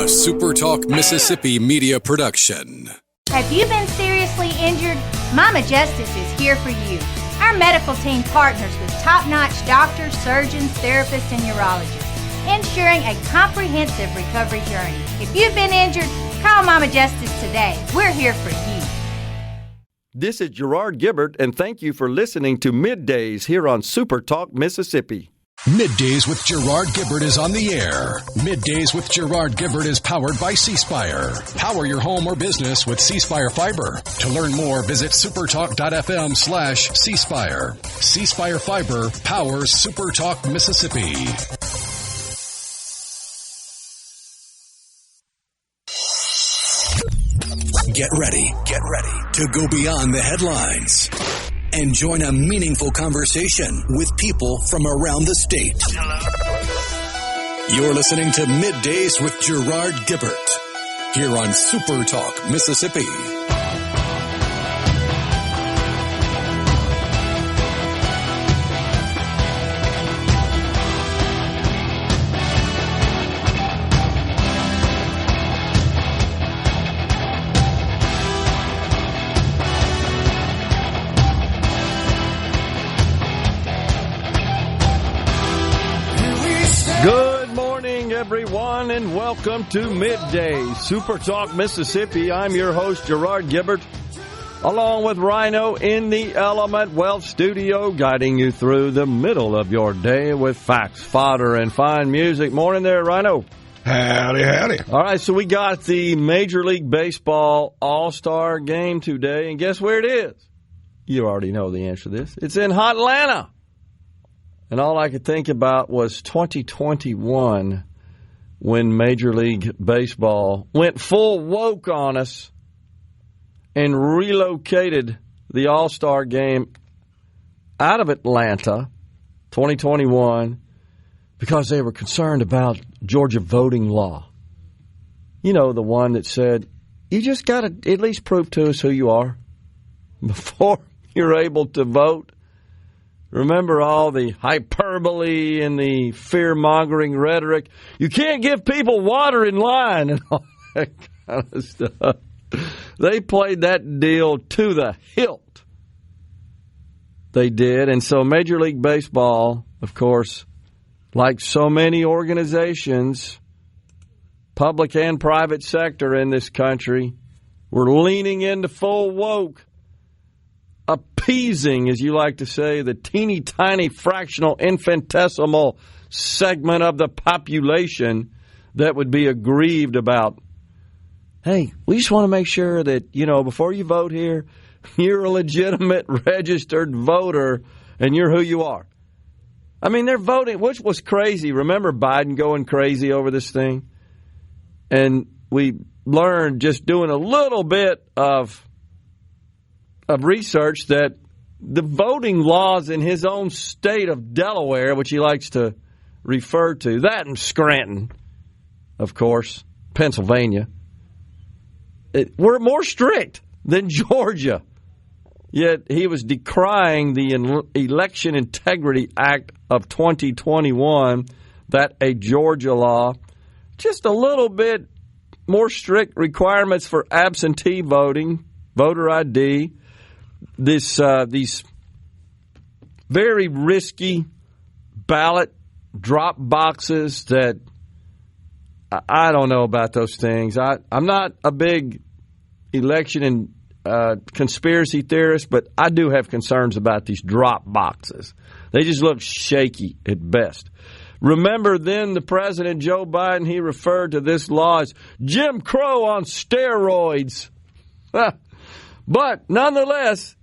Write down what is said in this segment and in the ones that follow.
SuperTalk Mississippi media production. Have you been seriously injured? Mama Justice is here for you. Our medical team partners with top-notch doctors, surgeons, therapists, and urologists, ensuring a comprehensive recovery journey. If you've been injured, call Mama Justice today. We're here for you. This is Gerard Gibert, and thank you for listening to MidDays here on SuperTalk Mississippi. MidDays with Gerard Gibert is on the air. MidDays with Gerard Gibert is powered by C-Spire. Power your home or business with C-Spire Fiber. To learn more, visit supertalk.fm/C-Spire. C-Spire Fiber powers SuperTalk Mississippi. Get ready to go beyond the headlines and join a meaningful conversation with people from around the state. You're listening to MidDays with Gerard Gibert here on SuperTalk Mississippi. Good morning, everyone, and welcome to MidDays, SuperTalk Mississippi. I'm your host, Gerard Gibert, along with Rhino in the Element Wealth Studio, guiding you through the middle of your day with facts, fodder, and fine music. Morning there, Rhino. Howdy, howdy. All right, so we got the Major League Baseball All-Star Game today, and guess where it is? You already know the answer to this. It's in Atlanta. And all I could think about was 2021 when Major League Baseball went full woke on us and relocated the All-Star Game out of Atlanta, 2021, because they were concerned about Georgia voting law. You know, the one that said, you just got to at least prove to us who you are before you're able to vote. Remember all the hyperbole and the fear-mongering rhetoric? You can't give people water in line and all that kind of stuff. They played that deal to the hilt. They did. And so Major League Baseball, of course, like so many organizations, public and private sector in this country, were leaning into full woke, appeasing, as you like to say, the teeny tiny fractional infinitesimal segment of the population that would be aggrieved about, hey, we just want to make sure that, you know, before you vote here, you're a legitimate registered voter and you're who you are. I mean, they're voting, which was crazy. Remember Biden going crazy over this thing? And we learned just doing a little bit of research that the voting laws in his own state of Delaware, which he likes to refer to, that and Scranton, of course, Pennsylvania, were more strict than Georgia. Yet he was decrying the Election Integrity Act of 2021, that a Georgia law, just a little bit more strict requirements for absentee voting, voter ID, these very risky ballot drop boxes that I don't know about those things. I'm not a big election and conspiracy theorist, but I do have concerns about these drop boxes. They just look shaky at best. Remember then the President, Joe Biden, he referred to this law as Jim Crow on steroids. But nonetheless,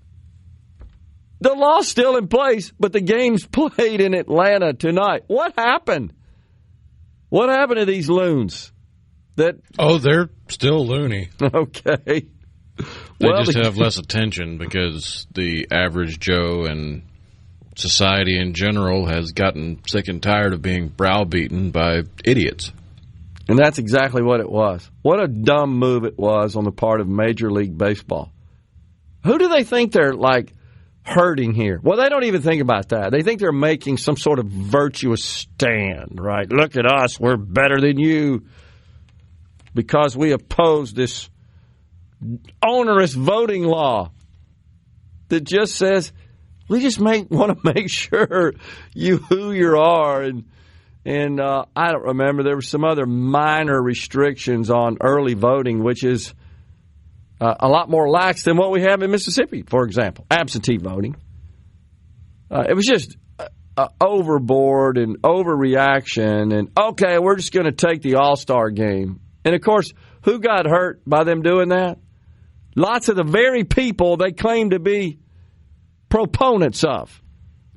the law's still in place, but the game's played in Atlanta tonight. What happened? What happened to these loons? They're still loony. Okay. They just have less attention because the average Joe and society in general has gotten sick and tired of being browbeaten by idiots. And that's exactly what it was. What a dumb move it was on the part of Major League Baseball. Who do they think they're, hurting here? Well, they don't even think about that. They think they're making some sort of virtuous stand, right? Look at us. We're better than you. because we oppose this onerous voting law that just says we just want to make sure who you are. And I don't remember. There were some other minor restrictions on early voting, which is a lot more lax than what we have in Mississippi, for example, absentee voting. It was just overboard and overreaction. And, okay, we're just going to take the All-Star game. And, of course, who got hurt by them doing that? Lots of the very people they claim to be proponents of,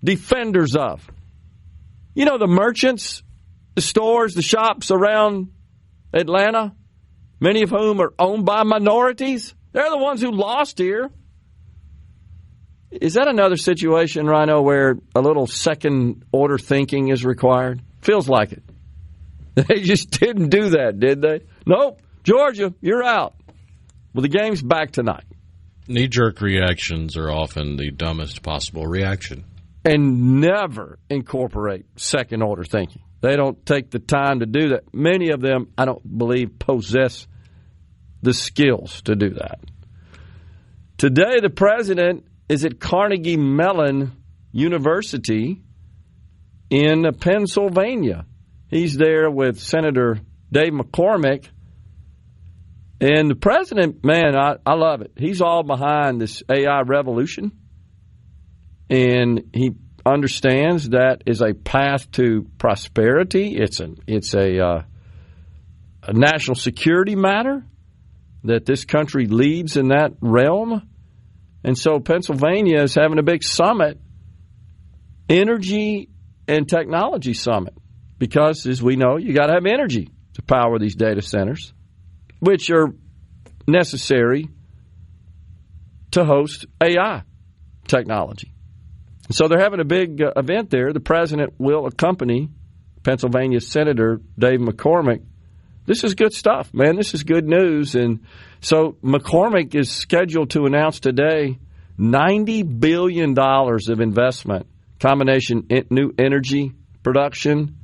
defenders of. You know, the merchants, the stores, the shops around Atlanta, many of whom are owned by minorities. They're the ones who lost here. Is that another situation, Rhino, where a little second-order thinking is required? Feels like it. They just didn't do that, did they? Nope. Georgia, you're out. Well, the game's back tonight. Knee-jerk reactions are often the dumbest possible reaction. And never incorporate second-order thinking. They don't take the time to do that. Many of them, I don't believe, possess the skills to do that. Today, the president is at Carnegie Mellon University in Pennsylvania. He's there with Senator Dave McCormick. And the president, man, I love it. He's all behind this AI revolution. And he understands that is a path to prosperity. It's a national security matter that this country leads in that realm. And so Pennsylvania is having a big summit, energy and technology summit, because, as we know, you got to have energy to power these data centers, which are necessary to host AI technology. So they're having a big event there. The president will accompany Pennsylvania Senator Dave McCormick. This is good stuff, man. This is good news. And so McCormick is scheduled to announce today $90 billion of investment, combination new energy production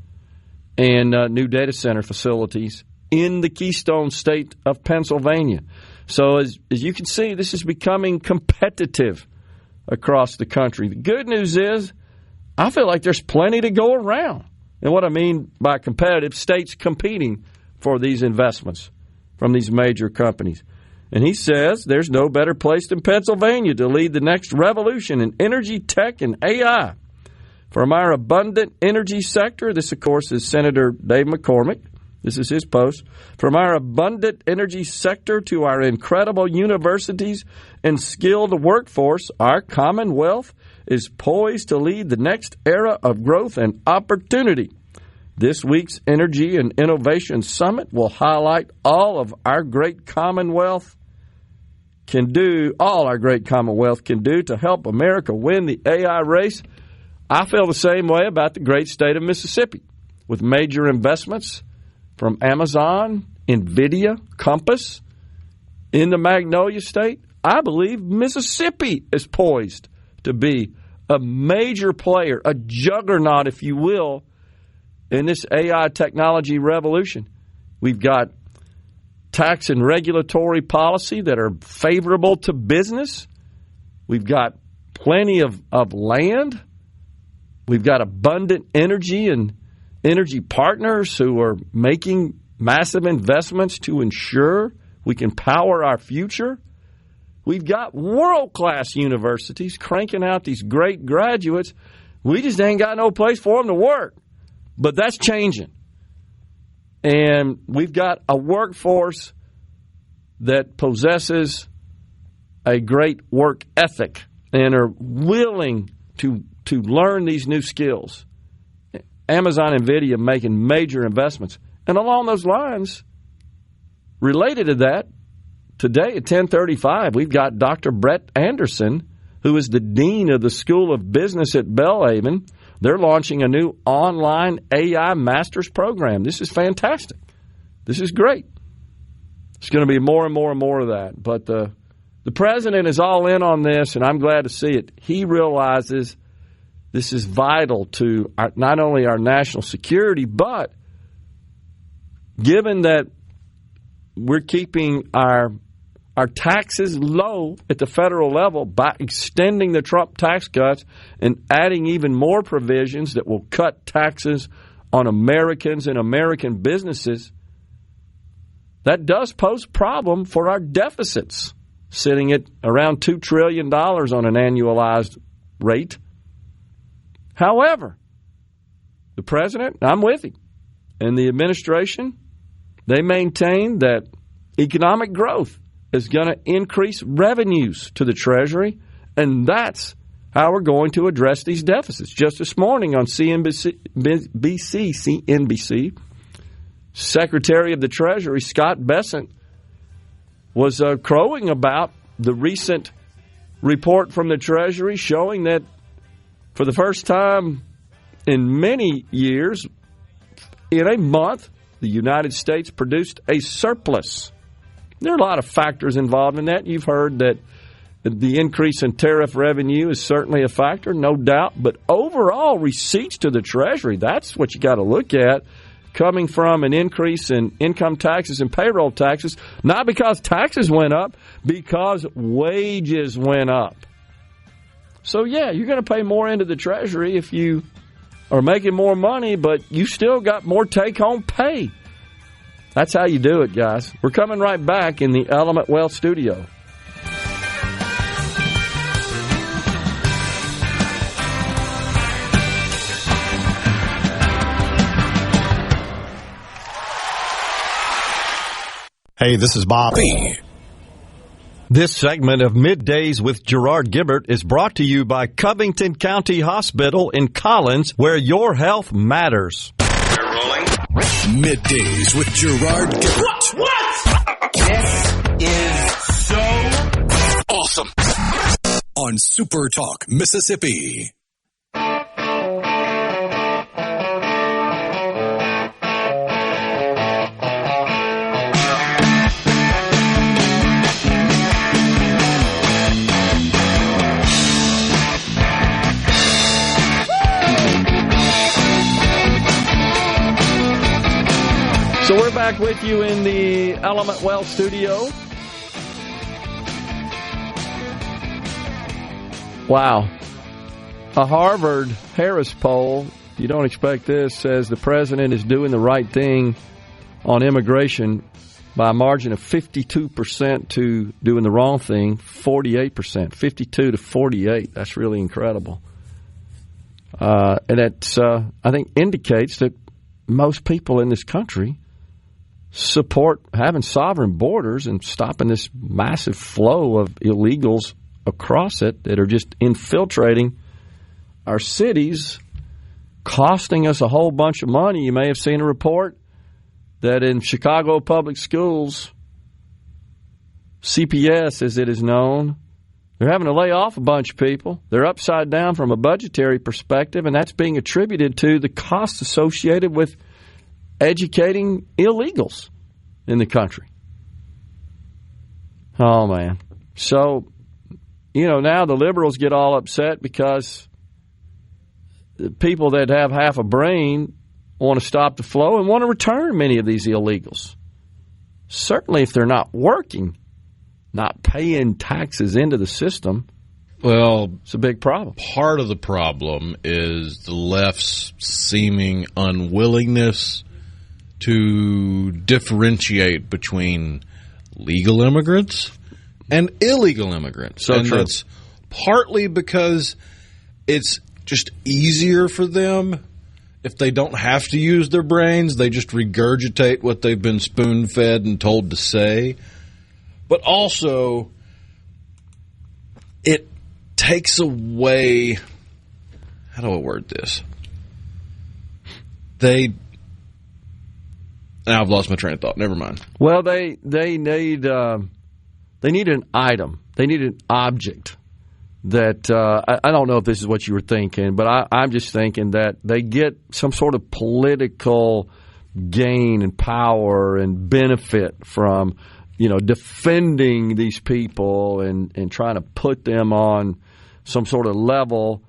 and new data center facilities in the Keystone State of Pennsylvania. So as you can see, this is becoming competitive across the country. The good news is I feel like there's plenty to go around. And what I mean by competitive, states competing for these investments from these major companies. And he says there's no better place than Pennsylvania to lead the next revolution in energy, tech, and AI. From our abundant energy sector, this, of course, is Senator Dave McCormick. This is his post. From our abundant energy sector to our incredible universities and skilled workforce, our Commonwealth is poised to lead the next era of growth and opportunity. This week's Energy and Innovation Summit will highlight all our great Commonwealth can do to help America win the AI race. I feel the same way about the great state of Mississippi, with major investments from Amazon, NVIDIA, Compass in the Magnolia State. I believe Mississippi is poised to be a major player, a juggernaut, if you will, in this AI technology revolution. We've got tax and regulatory policy that are favorable to business. We've got plenty of land. We've got abundant energy and energy partners who are making massive investments to ensure we can power our future. We've got world-class universities cranking out these great graduates. We just ain't got no place for them to work. But that's changing. And we've got a workforce that possesses a great work ethic and are willing to learn these new skills. Amazon and NVIDIA making major investments. And along those lines, related to that, today at 10:35, we've got Dr. Brett Anderson, who is the dean of the School of Business at Belhaven. They're launching a new online AI master's program. This is fantastic. This is great. It's going to be more and more and more of that. But the president is all in on this, and I'm glad to see it. He realizes this is vital to not only our national security, but given that we're keeping our taxes low at the federal level by extending the Trump tax cuts and adding even more provisions that will cut taxes on Americans and American businesses. That does pose a problem for our deficits, sitting at around $2 trillion on an annualized rate. However, the president, I'm with him, and the administration, they maintain that economic growth is going to increase revenues to the Treasury, and that's how we're going to address these deficits. Just this morning on CNBC, Secretary of the Treasury, Scott Bessent, was crowing about the recent report from the Treasury showing that for the first time in many years, in a month, the United States produced a surplus. There are a lot of factors involved in that. You've heard that the increase in tariff revenue is certainly a factor, no doubt. But overall receipts to the Treasury, that's what you got to look at, coming from an increase in income taxes and payroll taxes, not because taxes went up, because wages went up. So, yeah, you're going to pay more into the Treasury if you are making more money, but you still got more take-home pay. That's how you do it, guys. We're coming right back in the Element Wealth studio. Hey, this is Bob. This segment of Middays with Gerard Gibert is brought to you by Covington County Hospital in Collins, where your health matters. They're rolling. Middays with Gerard Gibert. What? This is so Awesome. On SuperTalk Mississippi. So we're back with you in the Element Wealth studio. Wow. A Harvard-Harris poll, you don't expect this, says the president is doing the right thing on immigration by a margin of 52% to doing the wrong thing, 48%. 52 to 48. That's really incredible. And that, I think, indicates that most people in this country support having sovereign borders and stopping this massive flow of illegals across it that are just infiltrating our cities, costing us a whole bunch of money. You may have seen a report that in Chicago public schools, CPS as it is known, they're having to lay off a bunch of people. They're upside down from a budgetary perspective, and that's being attributed to the costs associated with educating illegals in the country. Oh, man. So, now the liberals get all upset because the people that have half a brain want to stop the flow and want to return many of these illegals. Certainly if they're not working, not paying taxes into the system, well, it's a big problem. Part of the problem is the left's seeming unwillingness to differentiate between legal immigrants and illegal immigrants. So and true. That's partly because it's just easier for them. If they don't have to use their brains, they just regurgitate what they've been spoon-fed and told to say. But also, it takes away, how do I word this? Now I've lost my train of thought. Never mind. Well, they need an item. They need an object that I don't know if this is what you were thinking, but I'm just thinking that they get some sort of political gain and power and benefit from defending these people and trying to put them on some sort of level.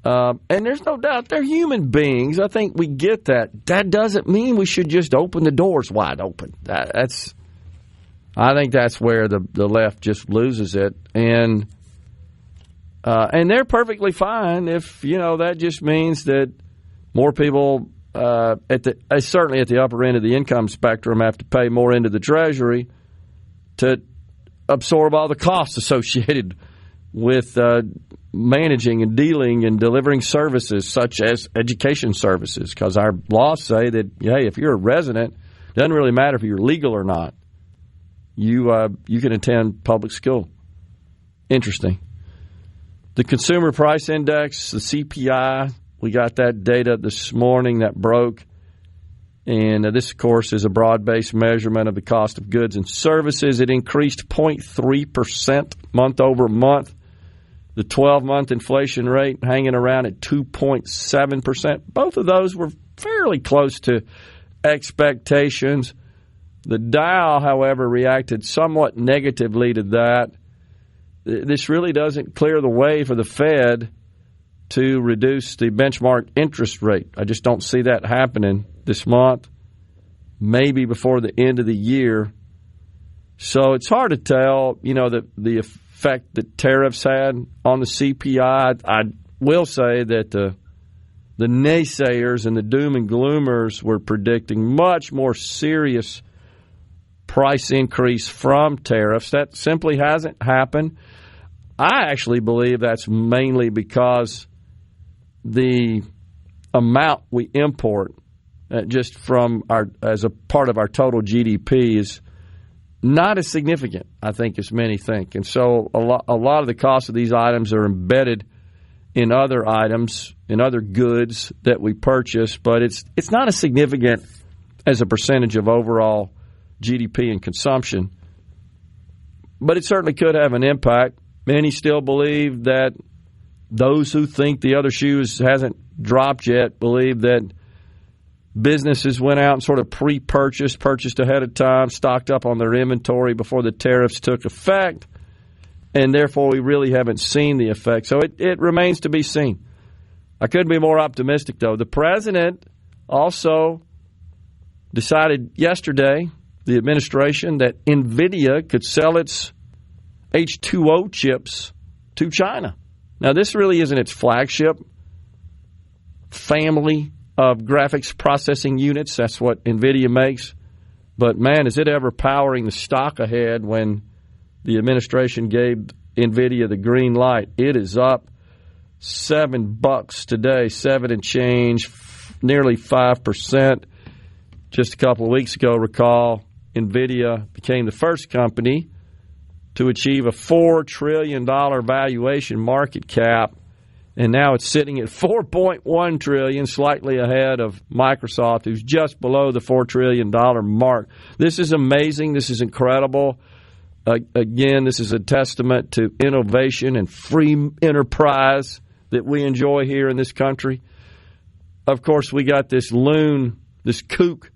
And there's no doubt they're human beings. I think we get that. That doesn't mean we should just open the doors wide open. I think that's where the left just loses it, and they're perfectly fine if that just means that more people certainly at the upper end of the income spectrum have to pay more into the Treasury to absorb all the costs associated with managing and dealing and delivering services such as education services, because our laws say that, hey, if you're a resident, it doesn't really matter if you're legal or not. You can attend public school. Interesting. The Consumer Price Index, the CPI, we got that data this morning that broke. And this, of course, is a broad-based measurement of the cost of goods and services. It increased 0.3% month over month. The 12-month inflation rate hanging around at 2.7%. Both of those were fairly close to expectations. The Dow, however, reacted somewhat negatively to that. This really doesn't clear the way for the Fed to reduce the benchmark interest rate. I just don't see that happening this month, maybe before the end of the year. So it's hard to tell, the effect that tariffs had on the CPI. I will say that the naysayers and the doom and gloomers were predicting much more serious price increase from tariffs. That simply hasn't happened. I actually believe that's mainly because the amount we import just from as a part of our total GDP is not as significant, I think, as many think. And so a lot of the cost of these items are embedded in other items, in other goods that we purchase, but it's not as significant as a percentage of overall GDP and consumption. But it certainly could have an impact. Many still believe that those who think the other shoe hasn't dropped yet believe that businesses went out and sort of purchased ahead of time, stocked up on their inventory before the tariffs took effect, and therefore we really haven't seen the effect. So it remains to be seen. I couldn't be more optimistic, though. The president also decided yesterday, the administration, that NVIDIA could sell its H2O chips to China. Now, this really isn't its flagship family of graphics processing units. That's what NVIDIA makes. But, man, is it ever powering the stock ahead when the administration gave NVIDIA the green light. It is up $7 today, 7 and change, nearly 5%. Just a couple of weeks ago, recall, NVIDIA became the first company to achieve a $4 trillion valuation market cap, and now it's sitting at $4.1 trillion, slightly ahead of Microsoft, who's just below the $4 trillion mark. This is amazing. This is incredible. Again, this is a testament to innovation and free enterprise that we enjoy here in this country. Of course, we got this loon, this kook,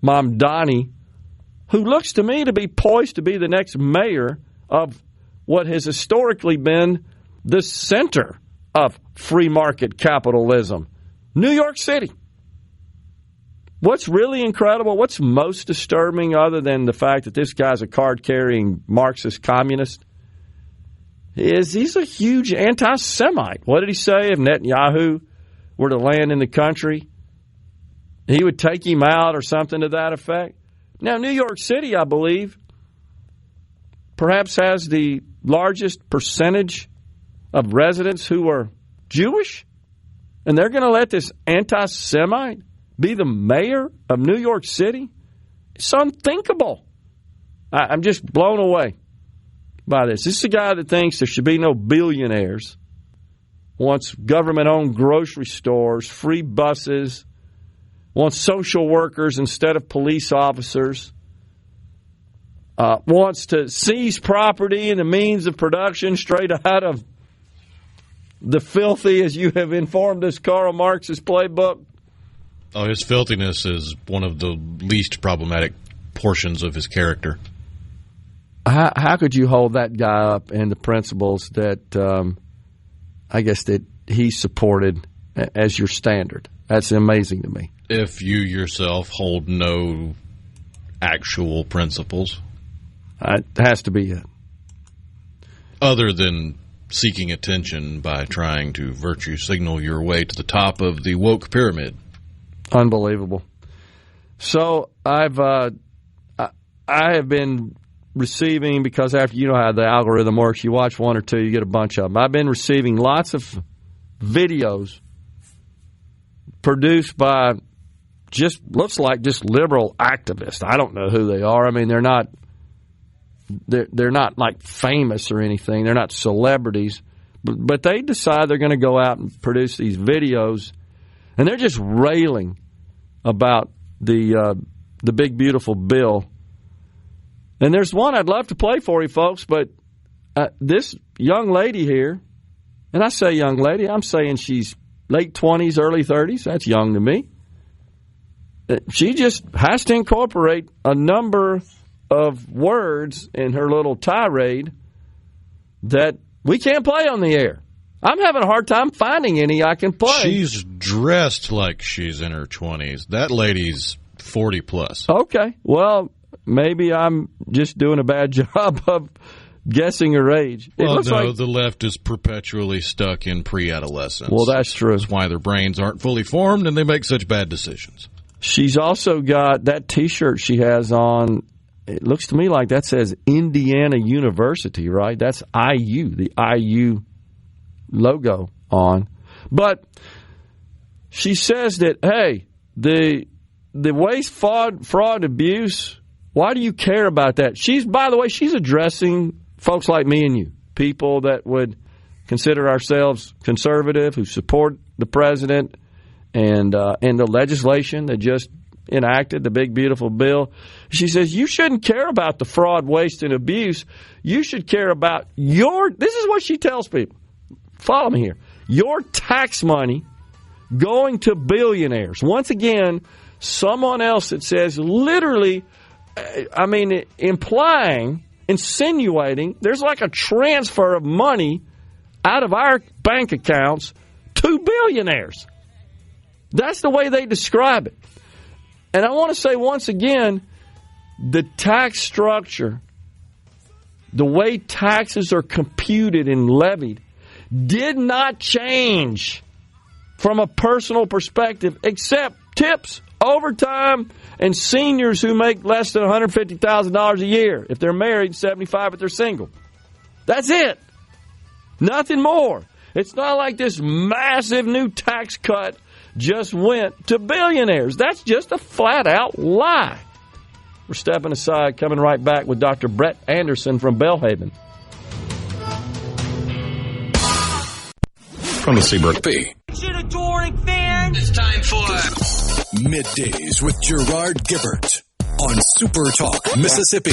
Mamdani, who looks to me to be poised to be the next mayor of what has historically been the center of free market capitalism, New York City. What's really incredible, what's most disturbing other than the fact that this guy's a card-carrying Marxist communist, is he's a huge anti-Semite. What did he say? If Netanyahu were to land in the country, he would take him out or something to that effect? Now, New York City, I believe, perhaps has the largest percentage of residents who are Jewish, and they're going to let this anti-Semite be the mayor of New York City? It's unthinkable. I'm just blown away by this. This is a guy that thinks there should be no billionaires, wants government-owned grocery stores, free buses, wants social workers instead of police officers, wants to seize property and the means of production straight out of the filthy, as you have informed us, Karl Marx's playbook. Oh, his filthiness is one of the least problematic portions of his character. How could you hold that guy up and the principles that I guess that he supported as your standard? That's amazing to me. If you yourself hold no actual principles. It has to be it. Other than seeking attention by trying to virtue signal your way to the top of the woke pyramid. Unbelievable. So I have been receiving, because after you know how the algorithm works, you watch one or two, you get a bunch of them. I've been receiving lots of videos produced by looks like just liberal activists. I don't know who they are. I mean, they're not like famous or anything. They're not celebrities, but they decide they're going to go out and produce these videos, and they're just railing about the big beautiful bill. And there's one I'd love to play for you folks, but this young lady here, and I say young lady, I'm saying she's late 20s, early 30s. That's young to me. She just has to incorporate a number of words in her little tirade that we can't play on the air. I'm having a hard time finding any I can play. She's dressed like she's in her 20s. That lady's 40 plus. Okay. Well, maybe I'm just doing a bad job of guessing her age. The left is perpetually stuck in pre-adolescence. Well, that's true. That's why their brains aren't fully formed and they make such bad decisions. She's also got that T-shirt she has on. It looks to me like that says Indiana University, right? That's IU, the IU logo on. But she says that, hey, the waste, fraud, abuse, why do you care about that? By the way, she's addressing folks like me and you, people that would consider ourselves conservative, who support the president and the legislation that just enacted the big, beautiful bill. She says, you shouldn't care about the fraud, waste, and abuse. You should care about this is what she tells people. Follow me here. Your tax money going to billionaires. Once again, someone else that says literally, implying, insinuating, there's like a transfer of money out of our bank accounts to billionaires. That's the way they describe it. And I want to say once again, the tax structure, the way taxes are computed and levied, did not change from a personal perspective, except tips, overtime, and seniors who make less than $150,000 a year. If they're married, $75,000 if they're single. That's it. Nothing more. It's not like this massive new tax cut just went to billionaires. That's just a flat-out lie. We're stepping aside, coming right back with Dr. Brett Anderson from Belhaven. From the Seabrook P. Adoring fans, it's time for Middays with Gerard Gibert on SuperTalk Mississippi.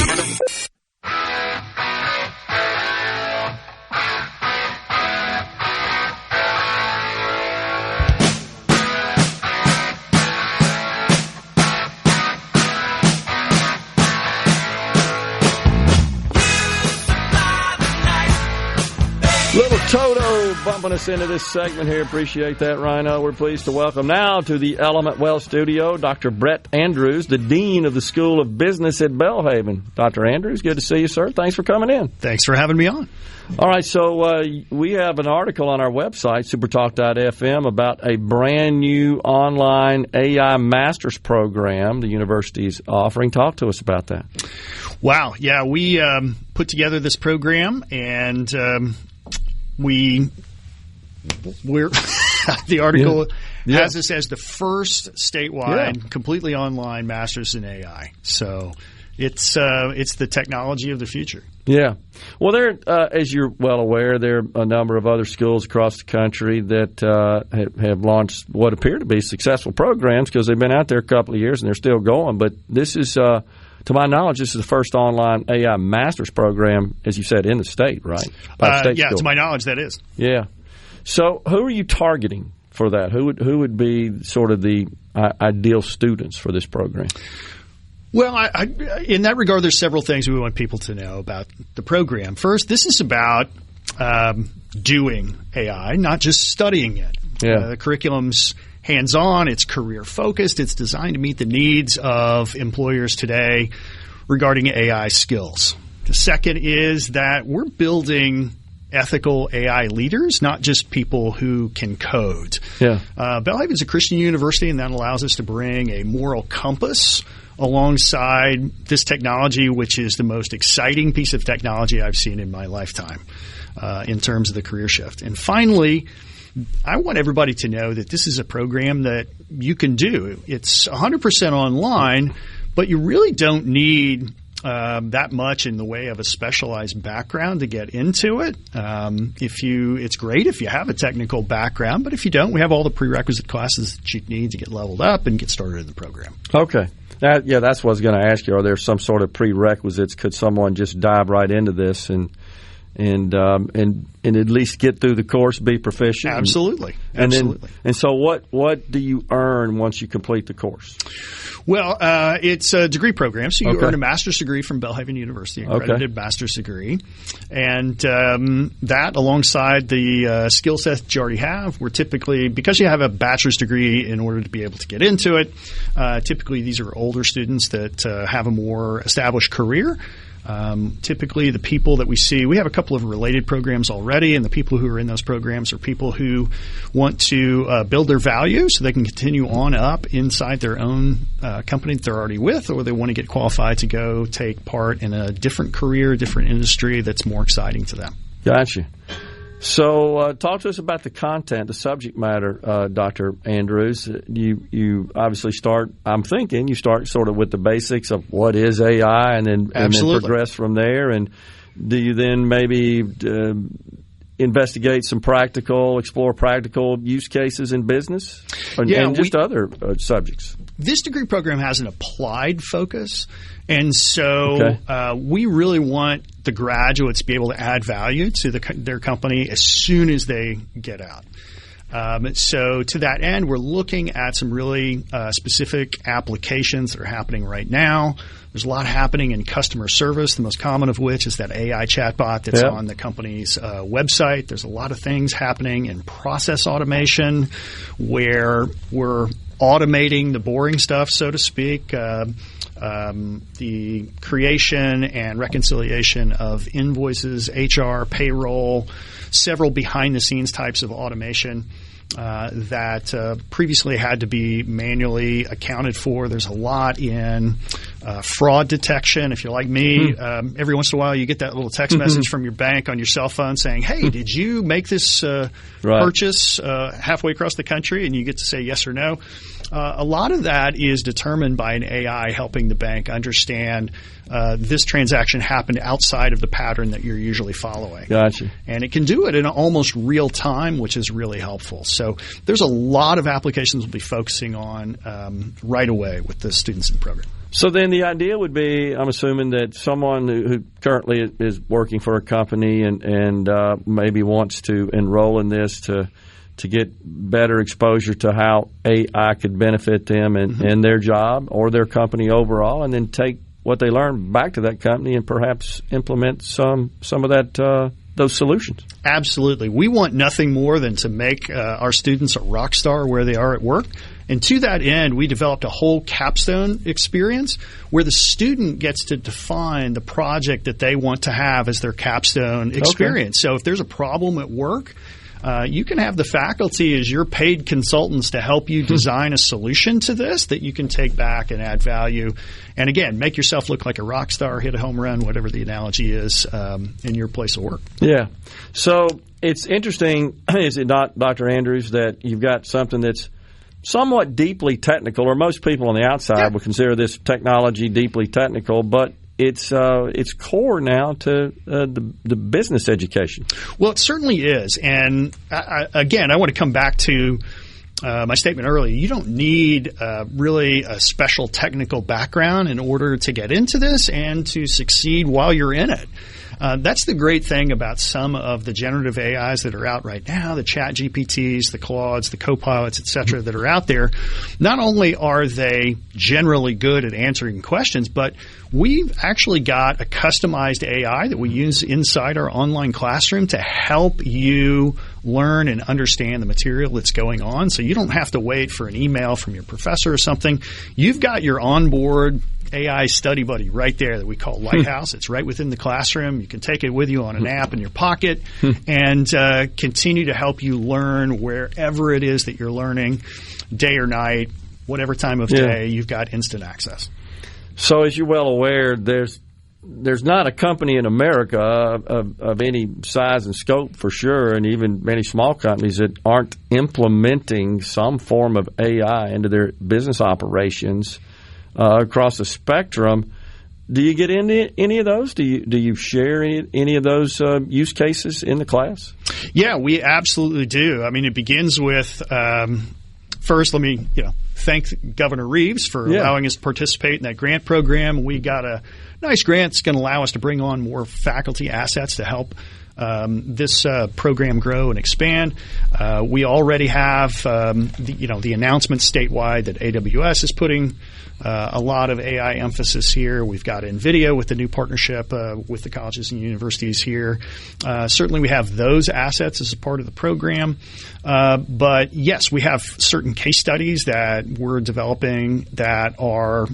Little Toto bumping us into this segment here. Appreciate that, Rhino. We're pleased to welcome now to the Element Well studio Dr. Brett Andrews, the Dean of the School of Business at Belhaven. Dr. Andrews, good to see you, sir. Thanks for coming in. Thanks for having me on. All right, so we have an article on our website, supertalk.fm, about a brand new online AI master's program the university is offering. Talk to us about that. Wow. Yeah, we put together this program, and we're the article has this as the first statewide, completely online master's in AI. So it's the technology of the future. Yeah. Well, there, as you're well aware, there are a number of other schools across the country that have launched what appear to be successful programs because they've been out there a couple of years and they're still going. But this is, to my knowledge, this is the first online AI master's program, as you said, in the state, right? Yeah, to my knowledge, that is. Yeah. So who are you targeting for that? Who would be sort of the ideal students for this program? Well, in that regard, there's several things we want people to know about the program. First, this is about doing AI, not just studying it. Yeah. The curriculum's hands-on, it's career-focused, it's designed to meet the needs of employers today regarding AI skills. The second is that we're building ethical AI leaders, not just people who can code. Yeah. Belhaven is a Christian university, and that allows us to bring a moral compass alongside this technology, which is the most exciting piece of technology I've seen in my lifetime in terms of the career shift. And finally, I want everybody to know that this is a program that you can do. It's 100% online, but you really don't need that much in the way of a specialized background to get into it. It's great if you have a technical background, but if you don't, we have all the prerequisite classes that you need to get leveled up and get started in the program. Okay. That's what I was going to ask you. Are there some sort of prerequisites? Could someone just dive right into this and at least get through the course, be proficient? Absolutely. So what do you earn once you complete the course? Well, it's a degree program, so you earn a master's degree from Belhaven University, accredited master's degree. And that, alongside the skill set that you already have, we're typically, because you have a bachelor's degree in order to be able to get into it, typically these are older students that have a more established career. Typically, the people that we see, we have a couple of related programs already, and the people who are in those programs are people who want to build their value so they can continue on up inside their own company that they're already with, or they want to get qualified to go take part in a different career, different industry that's more exciting to them. Gotcha. So talk to us about the content, the subject matter, Dr. Andrews. You obviously start, I'm thinking, you start sort of with the basics of what is AI and then progress from there. And do you then maybe investigate some explore practical use cases in business and just other subjects? This degree program has an applied focus. And so we really want the graduates to be able to add value to their company as soon as they get out. So to that end, we're looking at some really specific applications that are happening right now. There's a lot happening in customer service, the most common of which is that AI chatbot that's on the company's website. There's a lot of things happening in process automation where we're automating the boring stuff, so to speak. The creation and reconciliation of invoices, HR, payroll, several behind-the-scenes types of automation that previously had to be manually accounted for. There's a lot in fraud detection. If you're like me, every once in a while you get that little text message from your bank on your cell phone saying, hey, did you make this purchase halfway across the country? And you get to say yes or no. A lot of that is determined by an AI helping the bank understand this transaction happened outside of the pattern that you're usually following. Gotcha. And it can do it in almost real time, which is really helpful. So there's a lot of applications we'll be focusing on right away with the students in the program. So then the idea would be, I'm assuming that someone who currently is working for a company and maybe wants to enroll in this to get better exposure to how AI could benefit them and their job or their company overall, and then take what they learn back to that company and perhaps implement some of that those solutions. Absolutely. We want nothing more than to make our students a rock star where they are at work. And to that end, we developed a whole capstone experience where the student gets to define the project that they want to have as their capstone experience. So if there's a problem at work, you can have the faculty as your paid consultants to help you design a solution to this that you can take back and add value. And again, make yourself look like a rock star, hit a home run, whatever the analogy is, in your place of work. Yeah. So it's interesting, is it not, Dr. Andrews, that you've got something that's somewhat deeply technical, or most people on the outside would consider this technology deeply technical, but it's core now to the business education. Well, it certainly is. And again, I want to come back to my statement earlier. You don't need really a special technical background in order to get into this and to succeed while you're in it. That's the great thing about some of the generative AIs that are out right now, the Chat GPTs, the Claudes, the Copilots, et cetera, that are out there. Not only are they generally good at answering questions, but we've actually got a customized AI that we use inside our online classroom to help you learn and understand the material that's going on. So you don't have to wait for an email from your professor or something. You've got your onboard AI study buddy right there that we call Lighthouse. It's right within the classroom. You can take it with you on an app in your pocket and continue to help you learn wherever it is that you're learning, day or night, whatever time of day. You've got instant access. So as you're well aware, there's not a company in America of any size and scope for sure, and even many small companies that aren't implementing some form of AI into their business operations across the spectrum. Do you get into any of those? Do you share any of those use cases in the class? Yeah, we absolutely do. I mean, it begins with first, let me thank Governor Reeves for allowing us to participate in that grant program. We got a nice grant that's going to allow us to bring on more faculty assets to help this program grow and expand. We already have the announcement statewide that AWS is putting a lot of AI emphasis here. We've got NVIDIA with the new partnership with the colleges and universities here. Certainly we have those assets as a part of the program. But yes, we have certain case studies that we're developing that are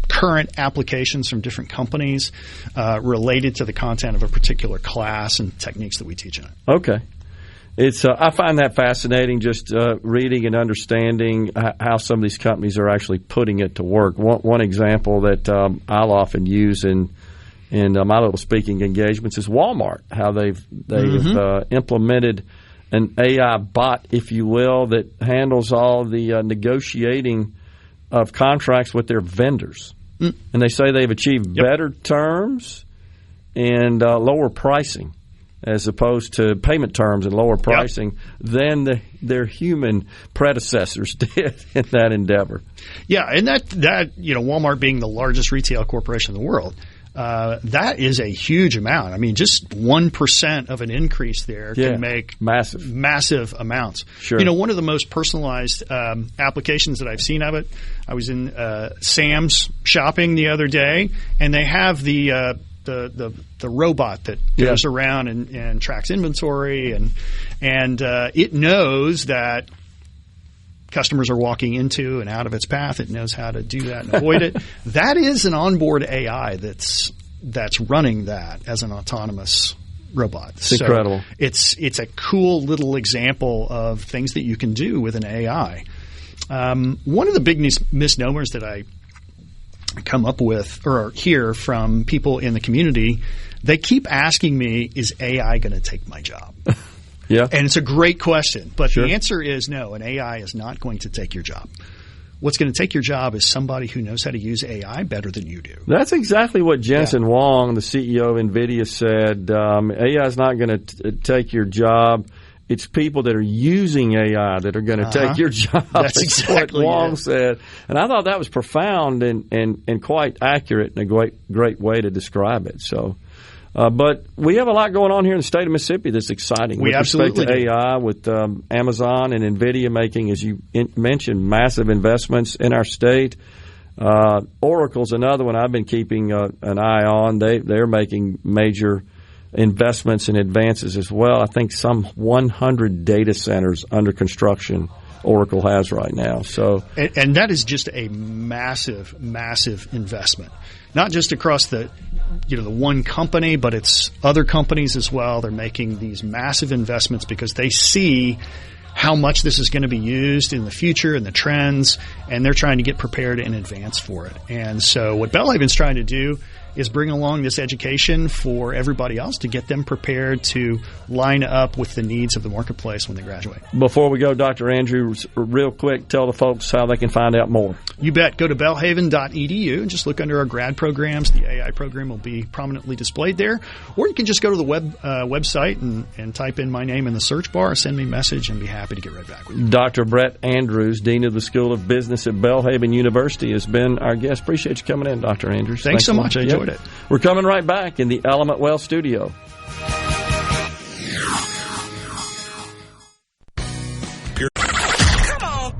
current applications from different companies related to the content of a particular class and techniques that we teach in it. Okay. I find that fascinating, just reading and understanding how some of these companies are actually putting it to work. One example that I'll often use in my little speaking engagements is Walmart, how they've implemented an AI bot, if you will, that handles all the negotiating of contracts with their vendors. And they say they've achieved better terms and lower pricing, as opposed to payment terms and lower pricing than their human predecessors did in that endeavor. Yeah, and that Walmart being the largest retail corporation in the world, that is a huge amount. I mean, just 1% of an increase there can make massive amounts. Sure. One of the most personalized applications that I've seen of it, I was in Sam's shopping the other day, and they have the robot that goes around and tracks inventory, and it knows that customers are walking into and out of its path. It knows how to do that and avoid it. That is an onboard AI that's running that as an autonomous robot. It's incredible. It's a cool little example of things that you can do with an AI. One of the big misnomers that I come up with or hear from people in the community, they keep asking me, is AI going to take my job? Yeah. And it's a great question, but the answer is no, an AI is not going to take your job. What's going to take your job is somebody who knows how to use AI better than you do. That's exactly what Jensen Huang, the CEO of NVIDIA, said. AI is not going to take your job. It's people that are using AI that are going to take your job. That's exactly what Huang said. And I thought that was profound and quite accurate and a great way to describe it. So, but we have a lot going on here in the state of Mississippi that's exciting. We absolutely with respect to AI, with Amazon and NVIDIA making, as you mentioned, massive investments in our state. Oracle's another one I've been keeping an eye on. They're making major investments and advances as well. I think some 100 data centers under construction Oracle has right now. So, and that is just a massive investment, not just across the one company, but it's other companies as well. They're making these massive investments because they see how much this is going to be used in the future and the trends, and they're trying to get prepared in advance for it. And so what Belhaven's trying to do is bring along this education for everybody else to get them prepared to line up with the needs of the marketplace when they graduate. Before we go, Dr. Andrews, real quick, tell the folks how they can find out more. You bet. Go to belhaven.edu and just look under our grad programs. The AI program will be prominently displayed there. Or you can just go to the website and type in my name in the search bar, send me a message, and be happy to get right back with you. Dr. Brett Andrews, Dean of the School of Business at Belhaven University, has been our guest. Appreciate you coming in, Dr. Andrews. Thanks so much. I enjoyed it. We're coming right back in the Element Well studio.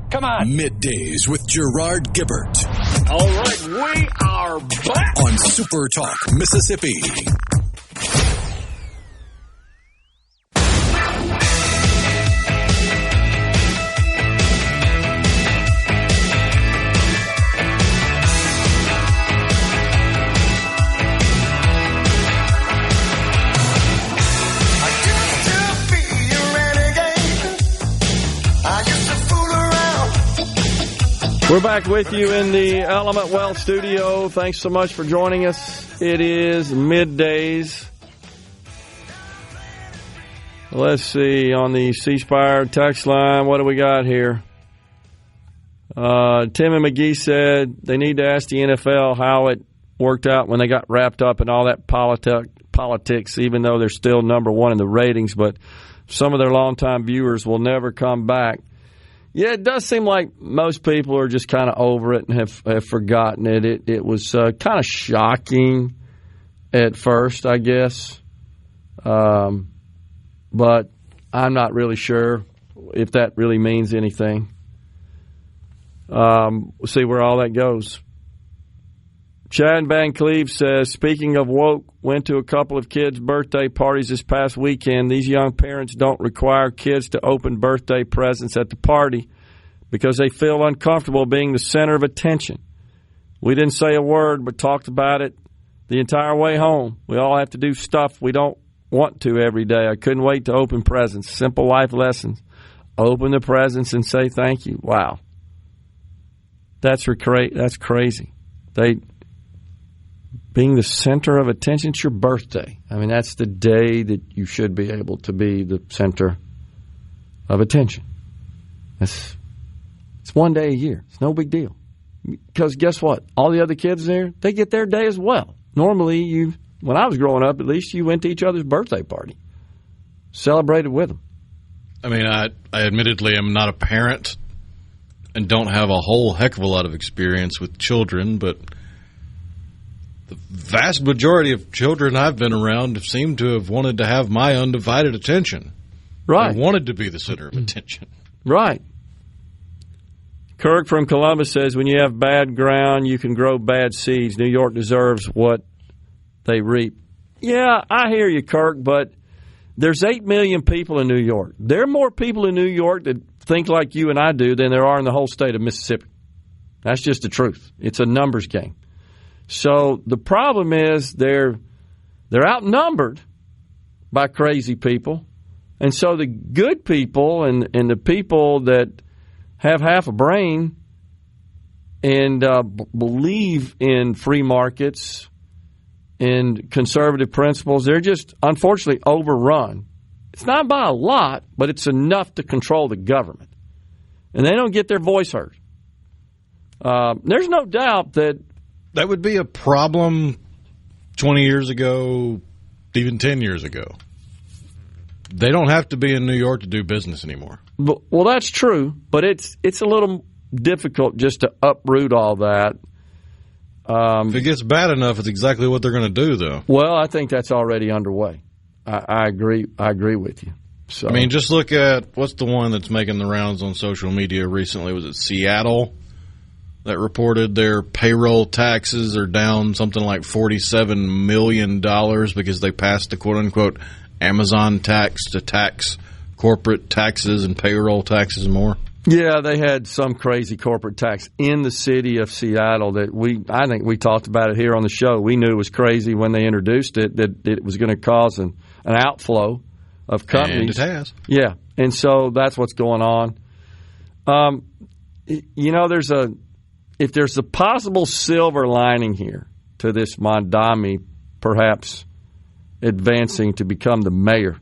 Come on. Middays with Gerard Gibert. All right, we are back on SuperTalk Mississippi. We're back with you in the Element Wealth studio. Thanks so much for joining us. It is Middays. Let's see, on the C Spire text line, what do we got here? Tim and McGee said they need to ask the NFL how it worked out when they got wrapped up in all that politics, even though they're still number one in the ratings, but some of their longtime viewers will never come back. Yeah, it does seem like most people are just kind of over it and have forgotten it. It was kind of shocking at first, I guess. But I'm not really sure if that really means anything. We'll see where all that goes. Chad Van Cleve says, speaking of woke, went to a couple of kids' birthday parties this past weekend. These young parents don't require kids to open birthday presents at the party because they feel uncomfortable being the center of attention. We didn't say a word but talked about it the entire way home. We all have to do stuff we don't want to every day. I couldn't wait to open presents. Simple life lessons. Open the presents and say thank you. Wow. That's crazy. Being the center of attention, it's your birthday. I mean, that's the day that you should be able to be the center of attention. It's one day a year. It's no big deal. Because guess what? All the other kids there, they get their day as well. Normally, when I was growing up, at least you went to each other's birthday party. Celebrated with them. I mean, I admittedly am not a parent and don't have a whole heck of a lot of experience with children, but the vast majority of children I've been around seem to have wanted to have my undivided attention. Right. They wanted to be the center of attention. Right. Kirk from Columbus says, when you have bad ground, you can grow bad seeds. New York deserves what they reap. Yeah, I hear you, Kirk, but there's 8 million people in New York. There are more people in New York that think like you and I do than there are in the whole state of Mississippi. That's just the truth. It's a numbers game. So the problem is they're outnumbered by crazy people. And so the good people and the people that have half a brain and believe in free markets and conservative principles, they're just unfortunately overrun. It's not by a lot, but it's enough to control the government. And they don't get their voice heard. There's no doubt that would be a problem 20 years ago, even 10 years ago. They don't have to be in New York to do business anymore. Well, that's true, but it's a little difficult just to uproot all that. If it gets bad enough, it's exactly what they're going to do, though. Well, I think that's already underway. I agree with you. So, I mean, just look at what's the one that's making the rounds on social media recently? Was it Seattle that reported their payroll taxes are down something like $47 million because they passed the quote-unquote Amazon tax to tax corporate taxes and payroll taxes and more? Yeah, they had some crazy corporate tax in the city of Seattle that I think we talked about it here on the show. We knew it was crazy when they introduced it, that it was going to cause an outflow of companies. And it has. Yeah, and so that's what's going on. If there's a possible silver lining here to this Mondami perhaps advancing to become the mayor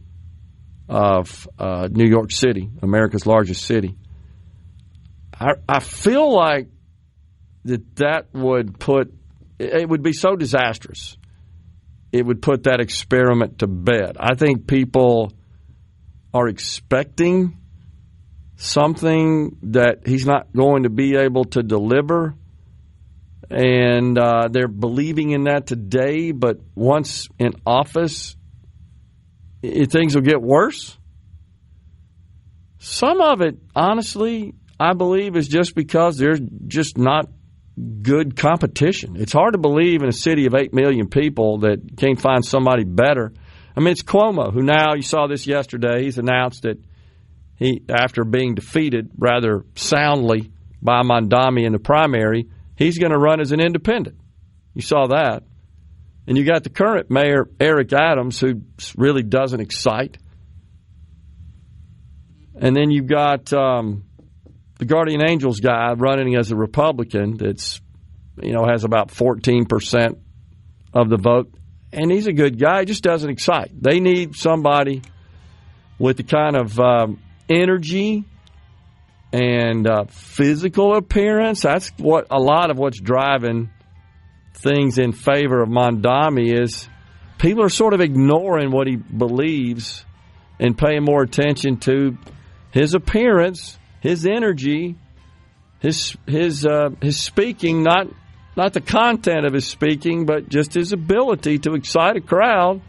of New York City, America's largest city, I feel like that would be so disastrous. It would put that experiment to bed. I think people are expecting something that he's not going to be able to deliver, and they're believing in that today, but once in office, things will get worse. Some of it, honestly, I believe is just because there's just not good competition. It's hard to believe in a city of 8 million people that can't find somebody better. I mean, it's Cuomo, who now, you saw this yesterday, he's announced that he, after being defeated rather soundly by Mondami in the primary, he's going to run as an independent. You saw that. And you got the current mayor, Eric Adams, who really doesn't excite. And then you've got the Guardian Angels guy running as a Republican that's, has about 14% of the vote. And he's a good guy. He just doesn't excite. They need somebody with the kind of energy and physical appearance. That's what a lot of what's driving things in favor of Mondami is. People are sort of ignoring what he believes and paying more attention to his appearance, his energy, his speaking, not the content of his speaking, but just his ability to excite a crowd.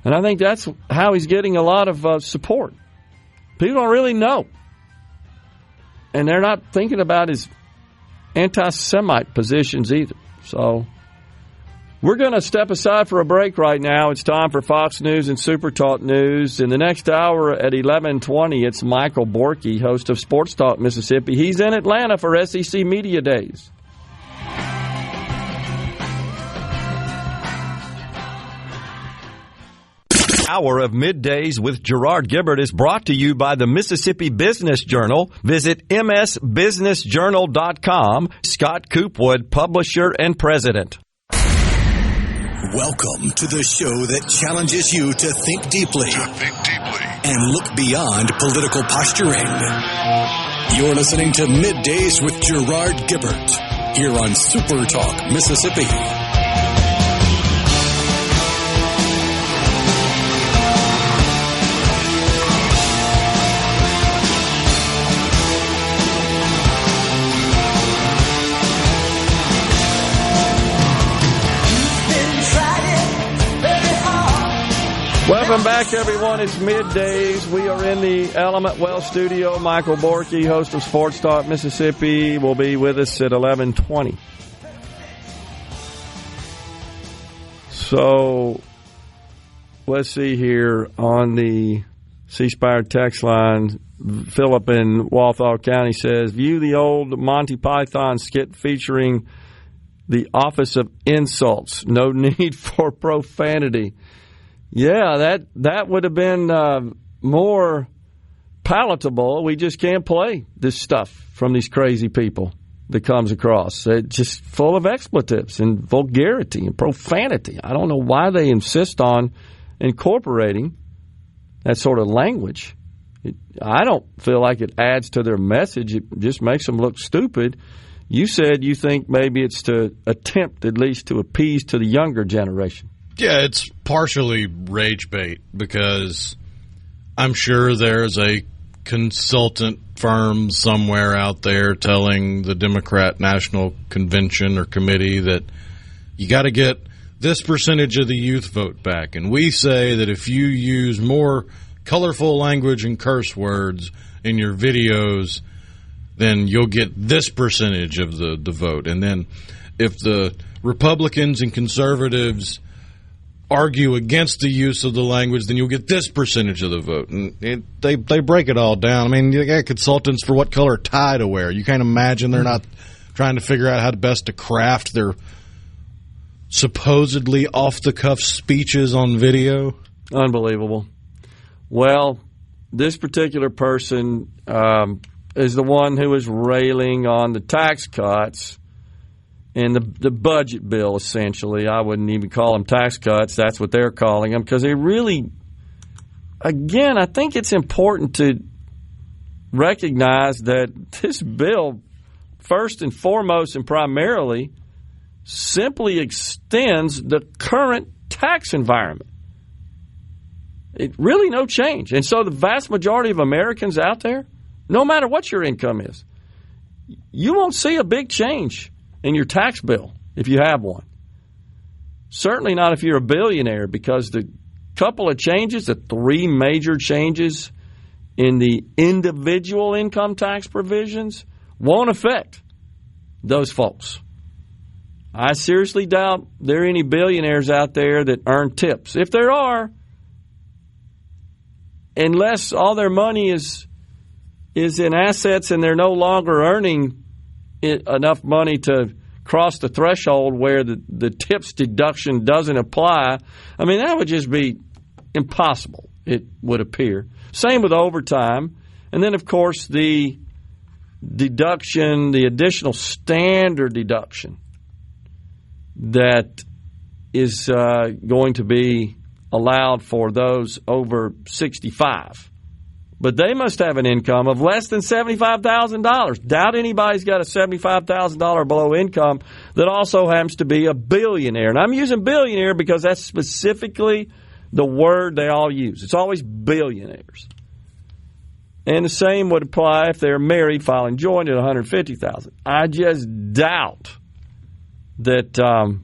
And I think that's how he's getting a lot of support. People don't really know. And they're not thinking about his anti-Semite positions either. So we're going to step aside for a break right now. It's time for Fox News and SuperTalk News. In the next hour at 11:20, it's Michael Borkey, host of SportsTalk Mississippi. He's in Atlanta for SEC Media Days. Hour of Middays with Gerard Gibert is brought to you by the Mississippi Business Journal. Visit msbusinessjournal.com. Scott Coopwood, publisher and president. Welcome to the show that challenges you to think deeply, and look beyond political posturing. You're listening to Middays with Gerard Gibert here on SuperTalk Mississippi. Welcome back, everyone. It's Middays. We are in the Element Well studio. Michael Borkey, host of Sports Talk Mississippi, will be with us at 11:20. So, let's see here on the C-Spire text line. Philip in Walthall County says, view the old Monty Python skit featuring the Office of Insults. No need for profanity. Yeah, that would have been more palatable. We just can't play this stuff from these crazy people that comes across. It's just full of expletives and vulgarity and profanity. I don't know why they insist on incorporating that sort of language. I don't feel like it adds to their message. It just makes them look stupid. You said you think maybe it's to attempt at least to appease to the younger generation. Yeah, it's partially rage bait because I'm sure there's a consultant firm somewhere out there telling the Democrat National Convention or Committee that you got to get this percentage of the youth vote back. And we say that if you use more colorful language and curse words in your videos, then you'll get this percentage of the vote. And then if the Republicans and conservatives argue against the use of the language, then you'll get this percentage of the vote. And they break it all down. I mean, you got consultants for what color tie to wear. You can't imagine they're not trying to figure out how best to craft their supposedly off-the-cuff speeches on video. Unbelievable. Well, this particular person is the one who is railing on the tax cuts and the budget bill, essentially. I wouldn't even call them tax cuts. That's what they're calling them, because they really, again, I think it's important to recognize that this bill, first and foremost and primarily, simply extends the current tax environment. It really no change. And so the vast majority of Americans out there, no matter what your income is, you won't see a big change in your tax bill if you have one. Certainly not if you're a billionaire, because the couple of changes, the three major changes in the individual income tax provisions, won't affect those folks. I seriously doubt there are any billionaires out there that earn tips. If there are, unless all their money is in assets and they're no longer earning enough money to cross the threshold where the tips deduction doesn't apply, I mean, that would just be impossible, it would appear. Same with overtime. And then, of course, the deduction, the additional standard deduction that is going to be allowed for those over 65. But they must have an income of less than $75,000. Doubt anybody's got a $75,000 below income that also happens to be a billionaire. And I'm using billionaire because that's specifically the word they all use. It's always billionaires. And the same would apply if they're married, filing joint at $150,000. I just doubt that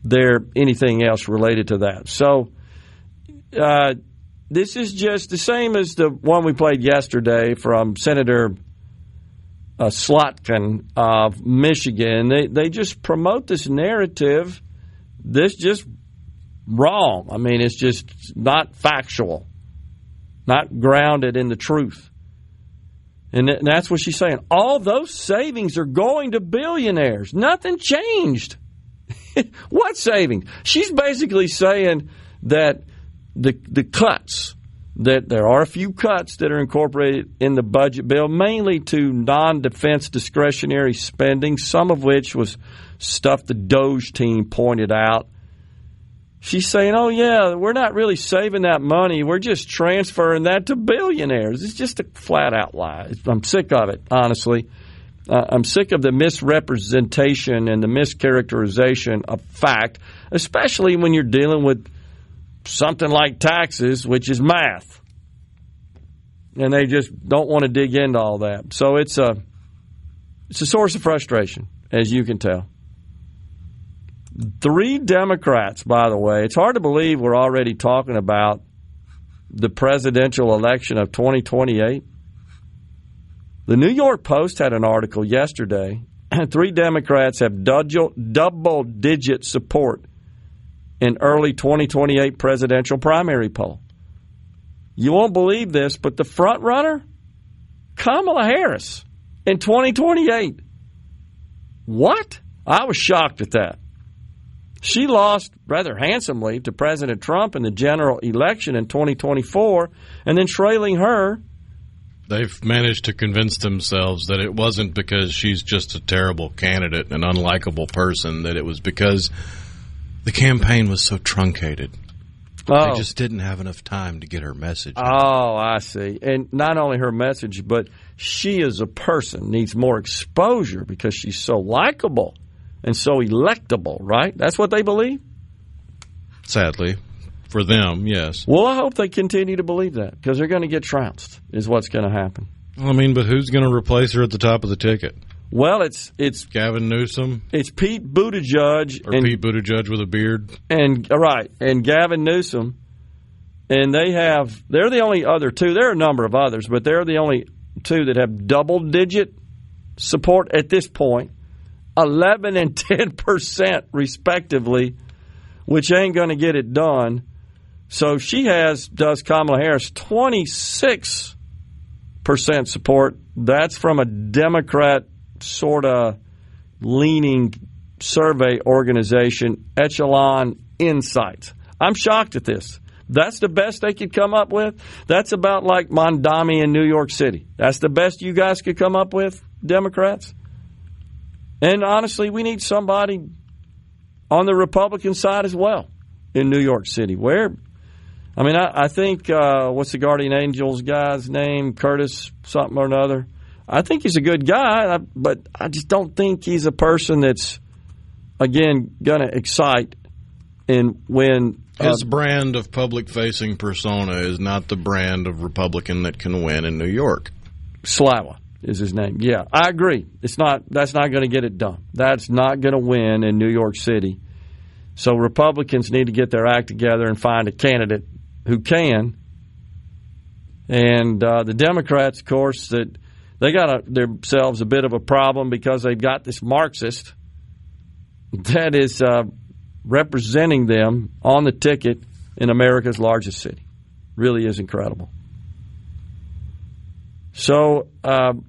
they're anything else related to that. So this is just the same as the one we played yesterday from Senator Slotkin of Michigan. They just promote this narrative that's just wrong. I mean, it's just not factual, not grounded in the truth. And that's what she's saying. All those savings are going to billionaires. Nothing changed. What savings? She's basically saying that the cuts, that there are a few cuts that are incorporated in the budget bill, mainly to non-defense discretionary spending, some of which was stuff the Doge team pointed out. She's saying, oh, yeah, we're not really saving that money. We're just transferring that to billionaires. It's just a flat-out lie. I'm sick of it, honestly. I'm sick of the misrepresentation and the mischaracterization of fact, especially when you're dealing with something like taxes, which is math. And they just don't want to dig into all that. So it's a source of frustration, as you can tell. 3 Democrats, by the way. It's hard to believe we're already talking about the presidential election of 2028. The New York Post had an article yesterday. 3 Democrats have double-digit support in early 2028 presidential primary poll. You won't believe this, but the front runner, Kamala Harris, in 2028. What? I was shocked at that. She lost rather handsomely to President Trump in the general election in 2024, and then trailing her. They've managed to convince themselves that it wasn't because she's just a terrible candidate, an unlikable person, that it was because the campaign was so truncated. Oh. They just didn't have enough time to get her message. Oh, I see. And not only her message, but she as a person needs more exposure because she's so likable and so electable, right? That's what they believe? Sadly. For them, yes. Well, I hope they continue to believe that because they're going to get trounced is what's going to happen. I mean, but who's going to replace her at the top of the ticket? Well, it's Gavin Newsom. It's Pete Buttigieg. Pete Buttigieg with a beard. And Gavin Newsom. And they're the only other 2. There are a number of others, but they're the only 2 that have double-digit support at this point, 11 and 10% respectively, which ain't going to get it done. So does Kamala Harris, 26% support. That's from a Democrat sort of leaning survey organization, Echelon Insights. I'm shocked at this. That's the best they could come up with? That's about like Mondami in New York City. That's the best you guys could come up with, Democrats? And honestly, we need somebody on the Republican side as well in New York City. I think, what's the Guardian Angels guy's name? Curtis something or another. I think he's a good guy, but I just don't think he's a person that's, again, going to excite. And when his brand of public-facing persona is not the brand of Republican that can win in New York. Slava is his name. Yeah, I agree. That's not going to get it done. That's not going to win in New York City. So Republicans need to get their act together and find a candidate who can. And the Democrats, of course, that they got themselves a bit of a problem because they've got this Marxist that is representing them on the ticket in America's largest city. Really is incredible. So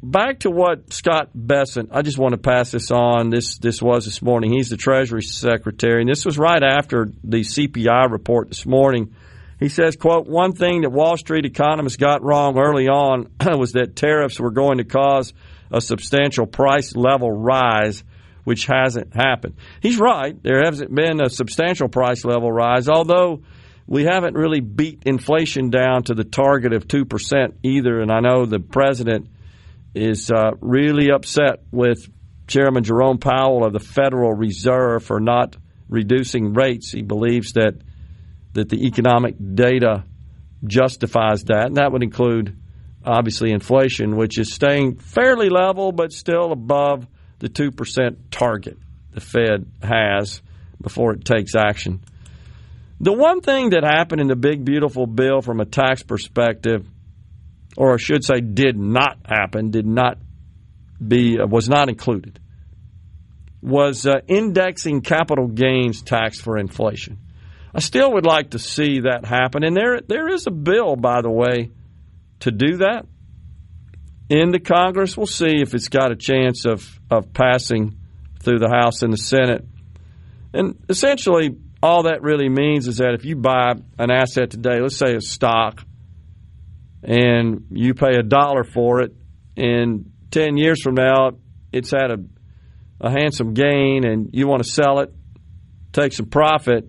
back to what Scott Bessent, I just want to pass this on. This was this morning. He's the Treasury Secretary, and this was right after the CPI report this morning. He says, quote, one thing that Wall Street economists got wrong early on was that tariffs were going to cause a substantial price level rise, which hasn't happened. He's right. There hasn't been a substantial price level rise, although we haven't really beat inflation down to the target of 2% either. And I know the president is really upset with Chairman Jerome Powell of the Federal Reserve for not reducing rates. He believes that the economic data justifies that, and that would include, obviously, inflation, which is staying fairly level but still above the 2% target the Fed has before it takes action. The one thing that happened in the big, beautiful bill from a tax perspective, or I should say did not happen, was not included, was indexing capital gains tax for inflation. I still would like to see that happen. And there is a bill, by the way, to do that in the Congress. We'll see if it's got a chance of passing through the House and the Senate. And essentially, all that really means is that if you buy an asset today, let's say a stock, and you pay $1 for it, and 10 years from now it's had a handsome gain and you want to sell it, take some profit,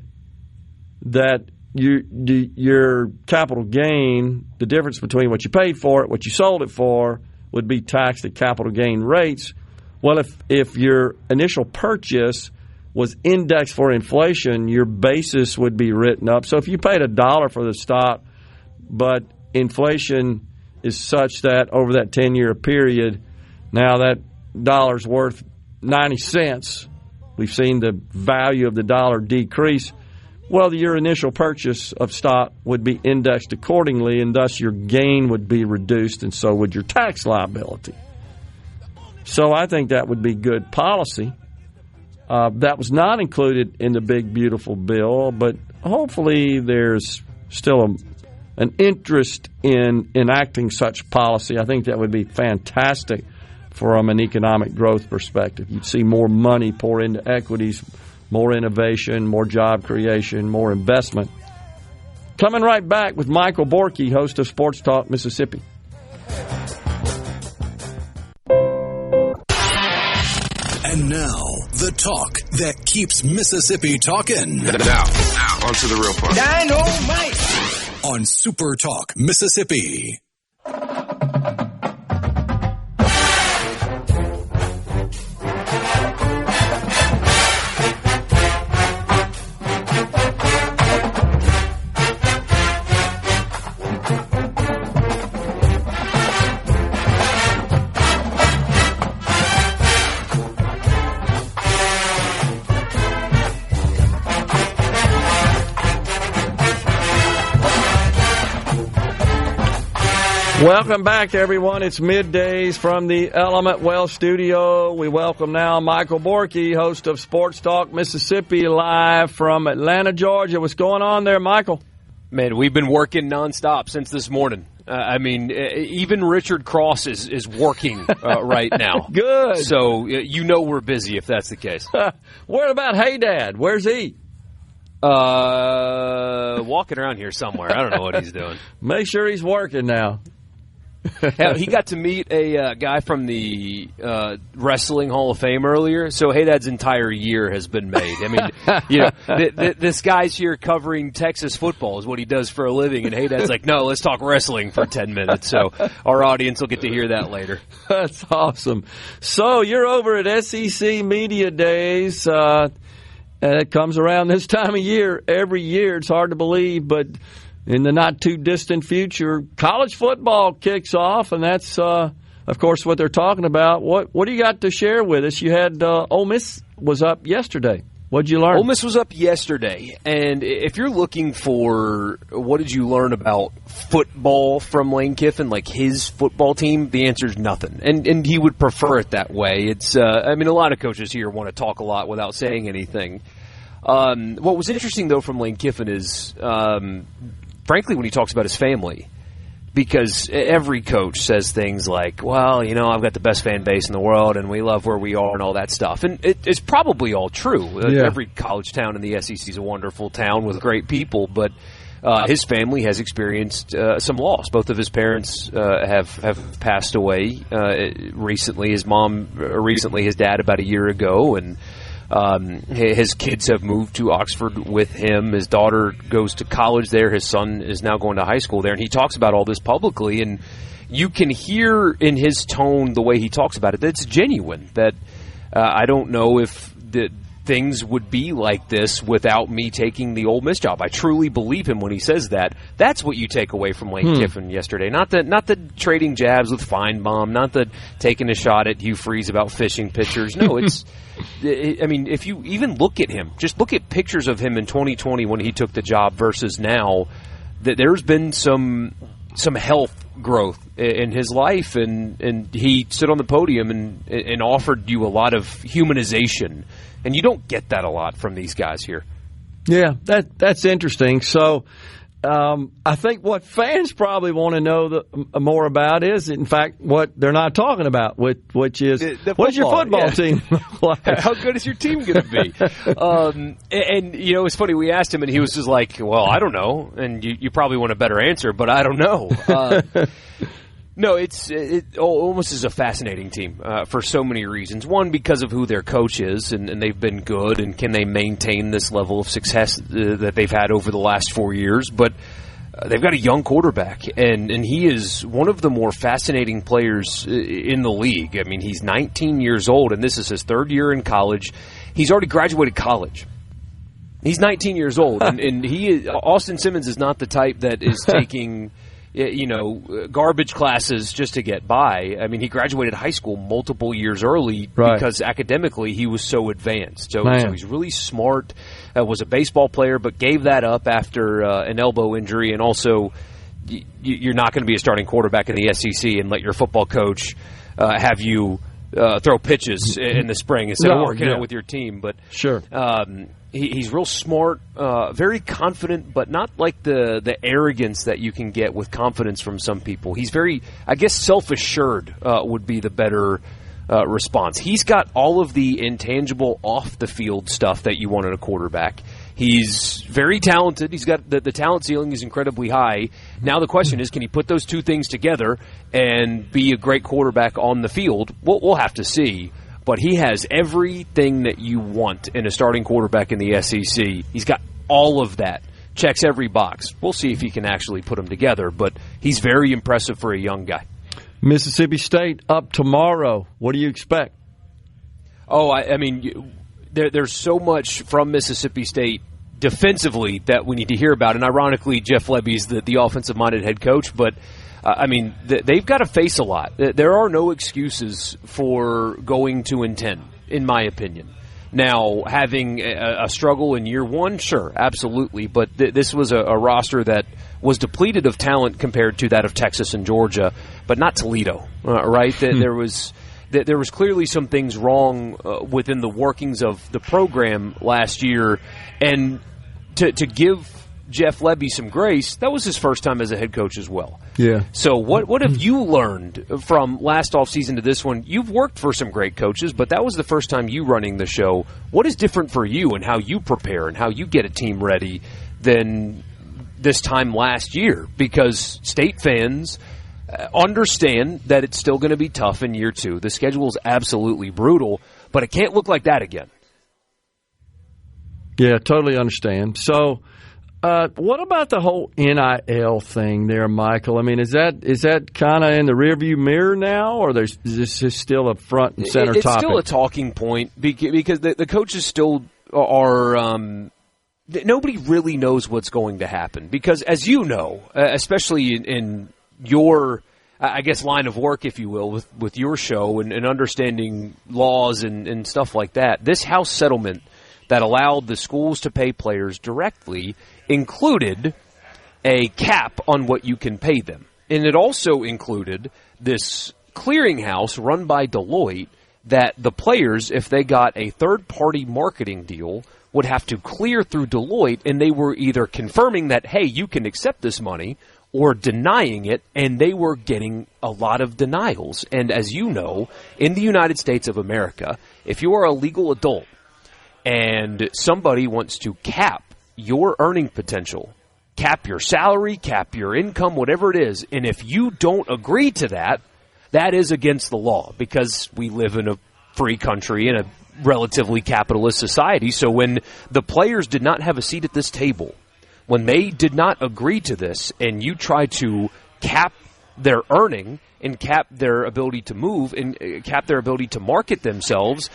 that your capital gain, the difference between what you paid for it, what you sold it for, would be taxed at capital gain rates. Well, if your initial purchase was indexed for inflation, your basis would be written up. So if you paid $1 for the stock, but inflation is such that over that 10-year period, now that dollar's worth 90 cents, we've seen the value of the dollar decrease. Well, your initial purchase of stock would be indexed accordingly, and thus your gain would be reduced, and so would your tax liability. So I think that would be good policy. That was not included in the big, beautiful bill, but hopefully there's still an interest in enacting such policy. I think that would be fantastic from an economic growth perspective. You'd see more money pour into equities, more innovation, more job creation, more investment. Coming right back with Michael Borkey, host of Sports Talk Mississippi. And now, the talk that keeps Mississippi talking. Now, on to the real part. Dynamite! On SuperTalk Mississippi. Welcome back, everyone. It's Middays from the Element Well studio. We welcome now Michael Borkey, host of Sports Talk Mississippi, live from Atlanta, Georgia. What's going on there, Michael? Man, we've been working nonstop since this morning. Even Richard Cross is working right now. Good. So we're busy if that's the case. What about Hey Dad? Where's he? Walking around here somewhere. I don't know what he's doing. Make sure he's working now. He got to meet a guy from the Wrestling Hall of Fame earlier, so Hey Dad's entire year has been made. I mean, this guy's here covering Texas football is what he does for a living, and Hey Dad's like, no, let's talk wrestling for 10 minutes. So our audience will get to hear that later. That's awesome. So you're over at SEC Media Days. It comes around this time of year every year. It's hard to believe, but in the not-too-distant future, college football kicks off, and that's, of course, what they're talking about. What do you got to share with us? You had Ole Miss was up yesterday. What did you learn? Ole Miss was up yesterday, and if you're looking for what did you learn about football from Lane Kiffin, like his football team, the answer is nothing, and he would prefer it that way. It's, a lot of coaches here want to talk a lot without saying anything. What was interesting, though, from Lane Kiffin is, frankly, when he talks about his family, because every coach says things like, well, I've got the best fan base in the world, and we love where we are and all that stuff. And it's probably all true. Yeah. Every college town in the SEC is a wonderful town with great people. But his family has experienced some loss. Both of his parents have passed away recently. His mom recently, his dad about a year ago, and his kids have moved to Oxford with him. His daughter goes to college there. His son is now going to high school there, and he talks about all this publicly, and you can hear in his tone the way he talks about it that it's genuine, that I don't know if the things would be like this without me taking the Ole Miss job. I truly believe him when he says that. That's what you take away from Lane Kiffin yesterday. Not the trading jabs with Feinbaum, not the taking a shot at Hugh Freeze about fishing pitchers. No, it's I mean, if you even look at him, just look at pictures of him in 2020 when he took the job versus now, that there's been some health growth in his life, and he stood on the podium and offered you a lot of humanization. And you don't get that a lot from these guys here. Yeah, that's interesting. So I think what fans probably want to know more about is, in fact, what they're not talking about, which is, what's your football team look like? How good is your team going to be? And, you know, it's funny, we asked him, and he was just like, well, I don't know. And you probably want a better answer, but I don't know. No, it almost is a fascinating team for so many reasons. One, because of who their coach is, and they've been good, and can they maintain this level of success that they've had over the last 4 years. But they've got a young quarterback, and he is one of the more fascinating players in the league. I mean, he's 19 years old, and this is his third year in college. He's already graduated college. He's 19 years old, and Austin Simmons is not the type that is taking garbage classes just to get by. I mean, he graduated high school multiple years early because academically he was so advanced. So he's really smart, was a baseball player, but gave that up after an elbow injury. And also, you're not going to be a starting quarterback in the SEC and let your football coach have you throw pitches in the spring instead of working out with your team. But sure. He's real smart, very confident, but not like the arrogance that you can get with confidence from some people. He's very, I guess, self-assured would be the better response. He's got all of the intangible off-the-field stuff that you want in a quarterback. He's very talented. He's got the talent ceiling is incredibly high. Now the question is, can he put those two things together and be a great quarterback on the field? We'll have to see. But he has everything that you want in a starting quarterback in the SEC. He's got all of that. Checks every box. We'll see if he can actually put them together, but he's very impressive for a young guy. Mississippi State up tomorrow. What do you expect? Oh, I mean, there's so much from Mississippi State defensively that we need to hear about. And ironically, Jeff Lebby's the offensive-minded head coach, but I mean, they've got to face a lot. There are no excuses for going 2-10, in my opinion. Now, having a struggle in year one, sure, absolutely. But this was a roster that was depleted of talent compared to that of Texas and Georgia, but not Toledo, right? There was clearly some things wrong within the workings of the program last year. And to give Jeff Lebby some grace, that was his first time as a head coach as well. Yeah. So what have you learned from last offseason to this one? You've worked for some great coaches, but that was the first time you running the show. What is different for you and how you prepare and how you get a team ready than this time last year? Because State fans understand that it's still going to be tough in year two. The schedule is absolutely brutal, but it can't look like that again. Yeah, totally understand. So what about the whole NIL thing there, Michael? I mean, is that kind of in the rearview mirror now, or is this still a front and center topic? It's still a talking point because the coaches still are nobody really knows what's going to happen. Because as you know, especially in your, I guess, line of work, if you will, with your show and understanding laws and stuff like that, this House settlement that allowed the schools to pay players directly included a cap on what you can pay them. And it also included this clearinghouse run by Deloitte that the players, if they got a third-party marketing deal, would have to clear through Deloitte, and they were either confirming that, hey, you can accept this money, or denying it, and they were getting a lot of denials. And as you know, in the United States of America, if you are a legal adult and somebody wants to cap your earning potential cap your salary, cap your income, whatever it is. And if you don't agree to that, that is against the law because we live in a free country in a relatively capitalist society. So when the players did not have a seat at this table, when they did not agree to this, and you try to cap their earning and cap their ability to move and cap their ability to market themselves,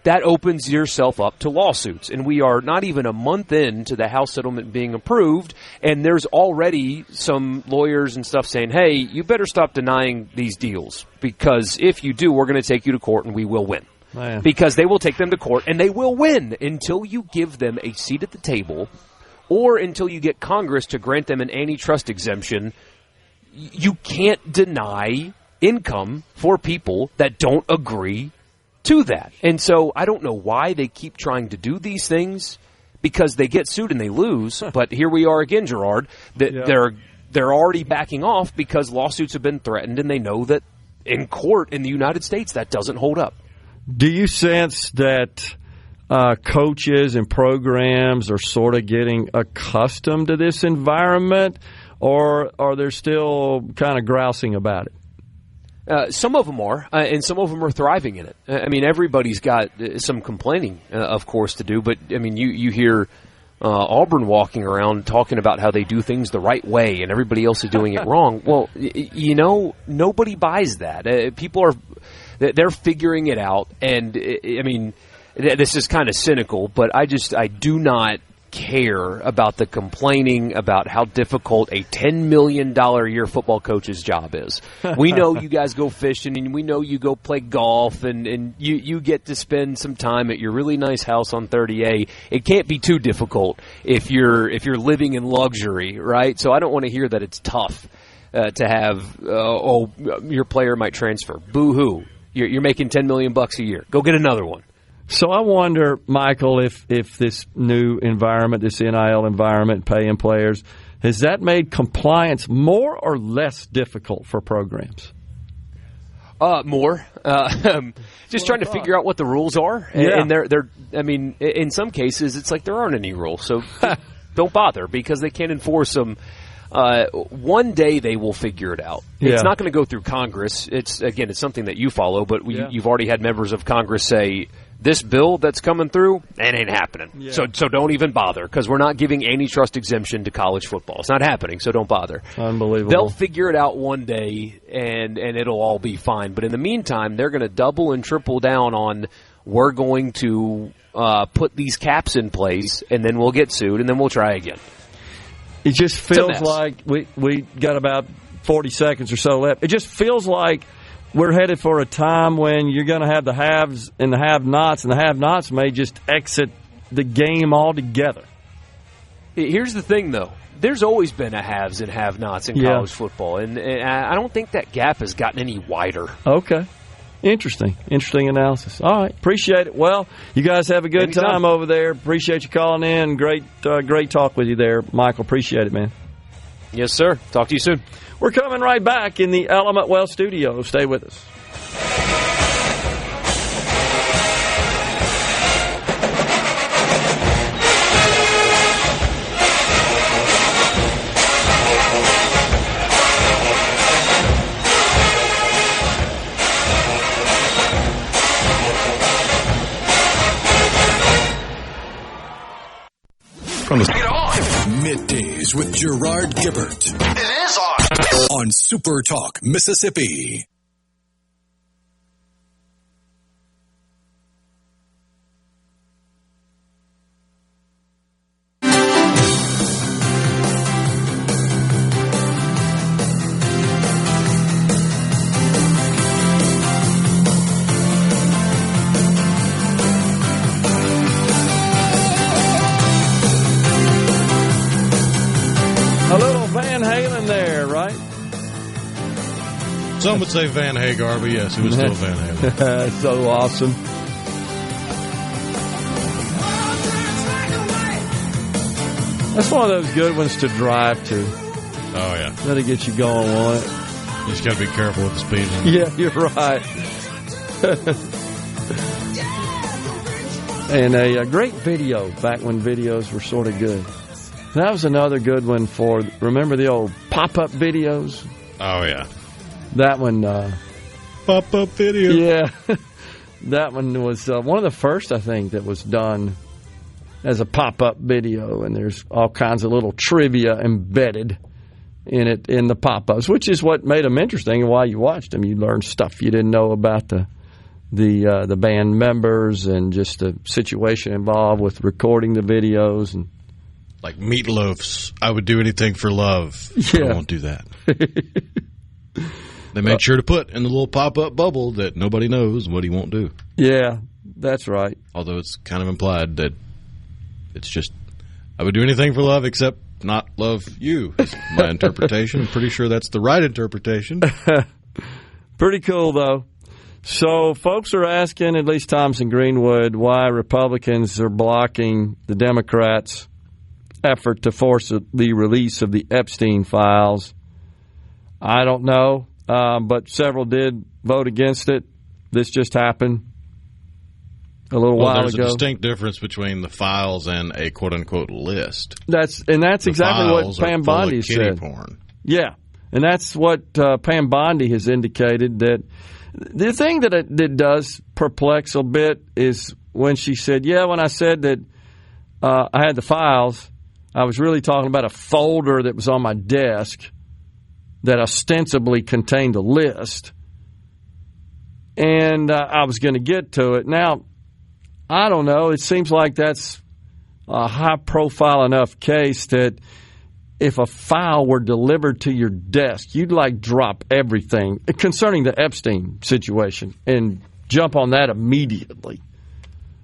that opens yourself up to lawsuits. And we are not even a month into the House settlement being approved, and there's already some lawyers and stuff saying, hey, you better stop denying these deals, because if you do, we're going to take you to court and we will win. Man. Because they will take them to court and they will win until you give them a seat at the table or until you get Congress to grant them an antitrust exemption. You can't deny income for people that don't agree to that. And so I don't know why they keep trying to do these things, because they get sued and they lose. But here we are again, Gerard, that they're already backing off because lawsuits have been threatened, and they know that in court in the United States that doesn't hold up. Do you sense that coaches and programs are sort of getting accustomed to this environment, or are they still kind of grousing about it? Some of them are, and some of them are thriving in it. I mean, everybody's got some complaining, of course, to do. But, I mean, you hear Auburn walking around talking about how they do things the right way and everybody else is doing it wrong. Well, you know, nobody buys that. People they're figuring it out. And, I mean, this is kind of cynical, but I do not care about the complaining about how difficult a $10 million a year football coach's job is. We know you guys go fishing, and we know you go play golf, and you get to spend some time at your really nice house on 30A. It can't be too difficult if you're living in luxury, right? So I don't want to hear that it's tough to have, your player might transfer. Boo-hoo. You're making $10 million a year. Go get another one. So I wonder, Michael, if this new environment, this NIL environment, paying players, has that made compliance more or less difficult for programs? More. Just trying to figure out what the rules are. And they're. I mean, in some cases, it's like there aren't any rules, so don't bother, because they can't enforce them. One day they will figure it out. Yeah. It's not going to go through Congress. It's something that you follow, but you've already had members of Congress say, this bill that's coming through, that ain't happening. Yeah. So don't even bother, because we're not giving antitrust exemption to college football. It's not happening, so don't bother. Unbelievable. They'll figure it out one day, and it'll all be fine. But in the meantime, they're going to double and triple down on, we're going to put these caps in place, and then we'll get sued, and then we'll try again. It just feels like we got about 40 seconds or so left. It just feels like we're headed for a time when you're going to have the haves and the have-nots, and the have-nots may just exit the game altogether. Here's the thing, though. There's always been a haves and have-nots in college football, and I don't think that gap has gotten any wider. Okay. Interesting analysis. All right, appreciate it. Well, you guys have a good time over there. Appreciate you calling in. Great talk with you there, Michael. Appreciate it, man. Yes, sir. Talk to you soon. We're coming right back in the Element Well studio. Stay with us. Middays with Gerard Gibert. It is on SuperTalk Mississippi. Some would say Van Hagar, but yes, it was still Van Halen. So awesome. That's one of those good ones to drive to. Oh, yeah. That'll get you going on it. You just got to be careful with the speed limit. Yeah, you're right. And a great video back when videos were sort of good. That was another good one for, remember the old pop-up videos? Oh, yeah. That one. Pop-up video. Yeah. That one was one of the first, I think, that was done as a pop-up video, and there's all kinds of little trivia embedded in it, in the pop-ups, which is what made them interesting. And while you watched them, you learned stuff you didn't know about the band members and just the situation involved with recording the videos. And like Meatloaf's I Would Do Anything for Love. Yeah. I won't do that. They made sure to put in the little pop-up bubble that nobody knows what he won't do. Yeah, that's right. Although it's kind of implied that it's just, I would do anything for love except not love you, is my interpretation. I'm pretty sure that's the right interpretation. Pretty cool, though. So folks are asking, at least Thompson Greenwood, why Republicans are blocking the Democrats' effort to force the release of the Epstein files. I don't know, but several did vote against it. This just happened a little while ago. There's a distinct difference between the files and a quote-unquote list. That's exactly what Pam Bondi said. Porn. Yeah, and that's what Pam Bondi has indicated. That the thing that does perplex a bit is when she said, yeah, when I said that I had the files, I was really talking about a folder that was on my desk that ostensibly contained a list, and I was going to get to it. Now, I don't know. It seems like that's a high-profile enough case that if a file were delivered to your desk, you'd drop everything concerning the Epstein situation and jump on that immediately.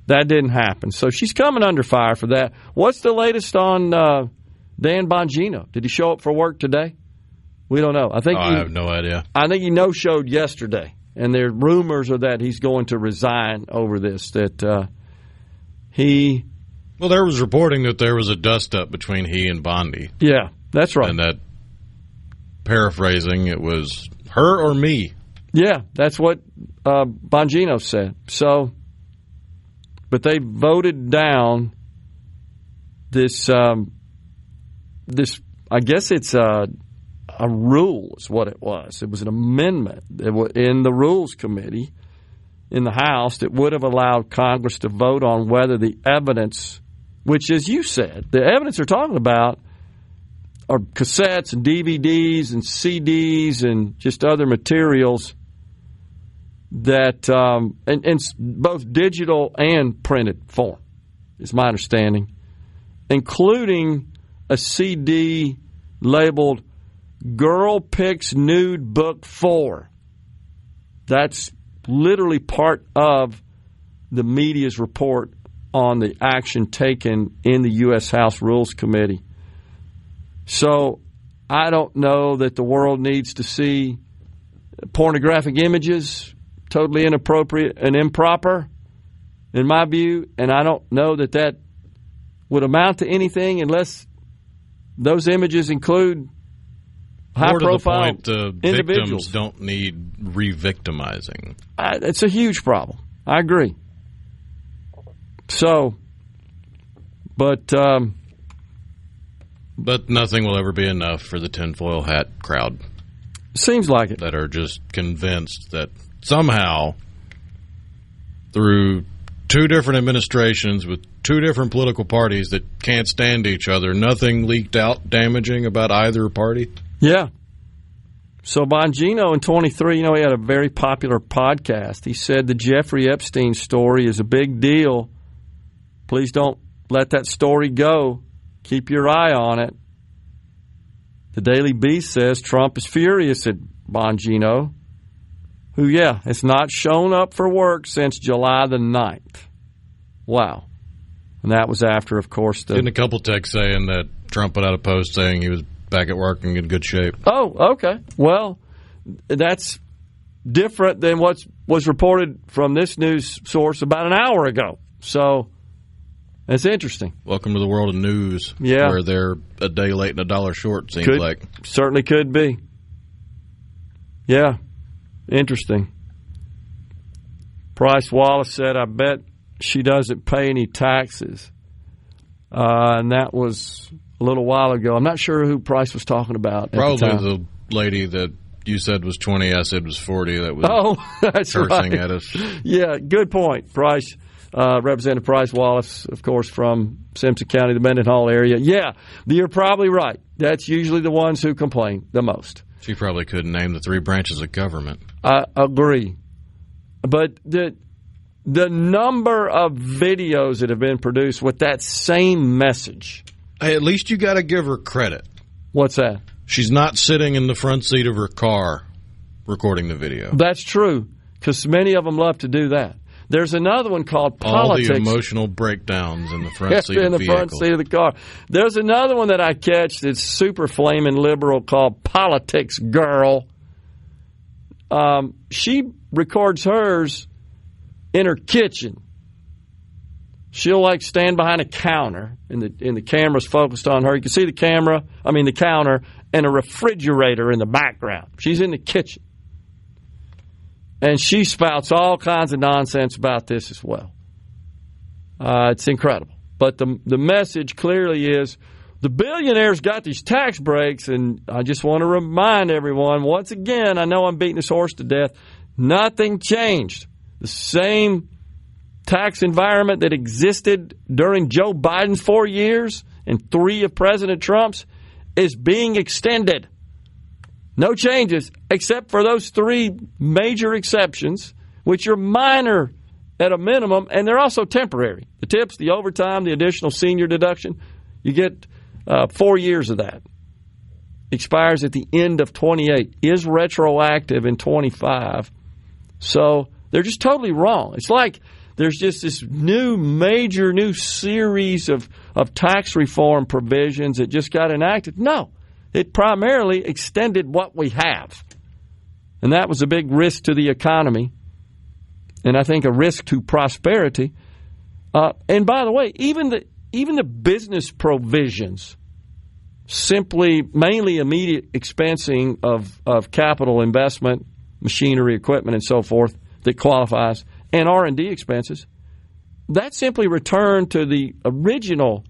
That didn't happen. So she's coming under fire for that. What's the latest on Dan Bongino? Did he show up for work today? We don't know. I have no idea. I think he no-showed yesterday, and there rumors are that he's going to resign over this, that Well, there was reporting that there was a dust-up between he and Bondi. Yeah, that's right. And that, paraphrasing, it was her or me. Yeah, that's what Bongino said. So, but they voted down this, I guess it's a rule is what it was. It was an amendment in the Rules Committee in the House that would have allowed Congress to vote on whether the evidence, which, as you said, the evidence they're talking about are cassettes and DVDs and CDs and just other materials that, in both digital and printed form, is my understanding, including a CD labeled Girl Picks Nude Book 4. That's literally part of the media's report on the action taken in the U.S. House Rules Committee. So I don't know that the world needs to see pornographic images, totally inappropriate and improper, in my view, and I don't know that that would amount to anything unless those images include high-profile individuals. Victims don't need re-victimizing. It's a huge problem. I agree. So, but nothing will ever be enough for the tinfoil hat crowd. Seems like it. That are just convinced that somehow, through two different administrations with two different political parties that can't stand each other, nothing leaked out damaging about either party. Yeah. So Bongino in 23, he had a very popular podcast. He said the Jeffrey Epstein story is a big deal. Please don't let that story go. Keep your eye on it. The Daily Beast says Trump is furious at Bongino, who, has not shown up for work since July the 9th. Wow. And that was after, of course, Getting a couple texts saying that Trump put out a post saying he was back at work and in good shape. Oh, okay. Well, that's different than what was reported from this news source about an hour ago. So that's interesting. Welcome to the world of news, where they're a day late and a dollar short, seems like. Certainly could be. Yeah, interesting. Price Wallace said, I bet she doesn't pay any taxes. And that was a little while ago. I'm not sure who Price was talking about. Probably the lady that you said was 20, I said was 40. That was that's cursing right. at us. Yeah, good point. Price, Representative Price Wallace, of course, from Simpson County, the Mendenhall area. Yeah, you're probably right. That's usually the ones who complain the most. She probably couldn't name the 3 branches of government. I agree. But the number of videos that have been produced with that same message. Hey, at least you got to give her credit. What's that? She's not sitting in the front seat of her car recording the video. That's true, because many of them love to do that. There's another one called Politics. All the emotional breakdowns in the front seat of the vehicle. Front seat of the car. There's another one that I catch that's super flaming liberal called Politics Girl. She records hers in her kitchen. She'll stand behind a counter, and the camera's focused on her. You can see the counter, and a refrigerator in the background. She's in the kitchen. And she spouts all kinds of nonsense about this as well. It's incredible. But the message clearly is the billionaires got these tax breaks, and I just want to remind everyone, once again, I know I'm beating this horse to death, nothing changed. The same tax environment that existed during Joe Biden's 4 years and 3 of President Trump's is being extended. No changes, except for those 3 major exceptions, which are minor at a minimum, and they're also temporary. The tips, the overtime, the additional senior deduction, you get 4 years of that. Expires at the end of 28, is retroactive in 25. So they're just totally wrong. It's like there's just this new series of tax reform provisions that just got enacted. No. It primarily extended what we have. And that was a big risk to the economy, and I think a risk to prosperity. And by the way, even the business provisions, mainly immediate expensing of capital investment, machinery, equipment, and so forth that qualifies, and R&D expenses, that simply returned to the original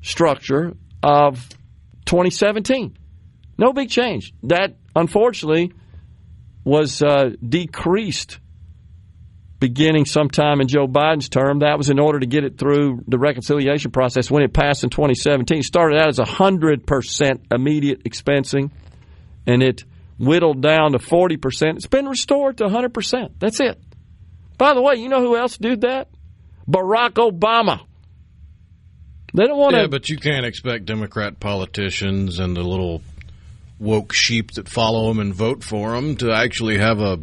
structure of 2017. No big change. That, unfortunately, was decreased beginning sometime in Joe Biden's term. That was in order to get it through the reconciliation process when it passed in 2017. It started out as 100% immediate expensing, and it whittled down to 40%. It's been restored to 100%. That's it. By the way, you know who else did that? Barack Obama. They don't want to. Yeah, but you can't expect Democrat politicians and the little woke sheep that follow them and vote for them to actually have a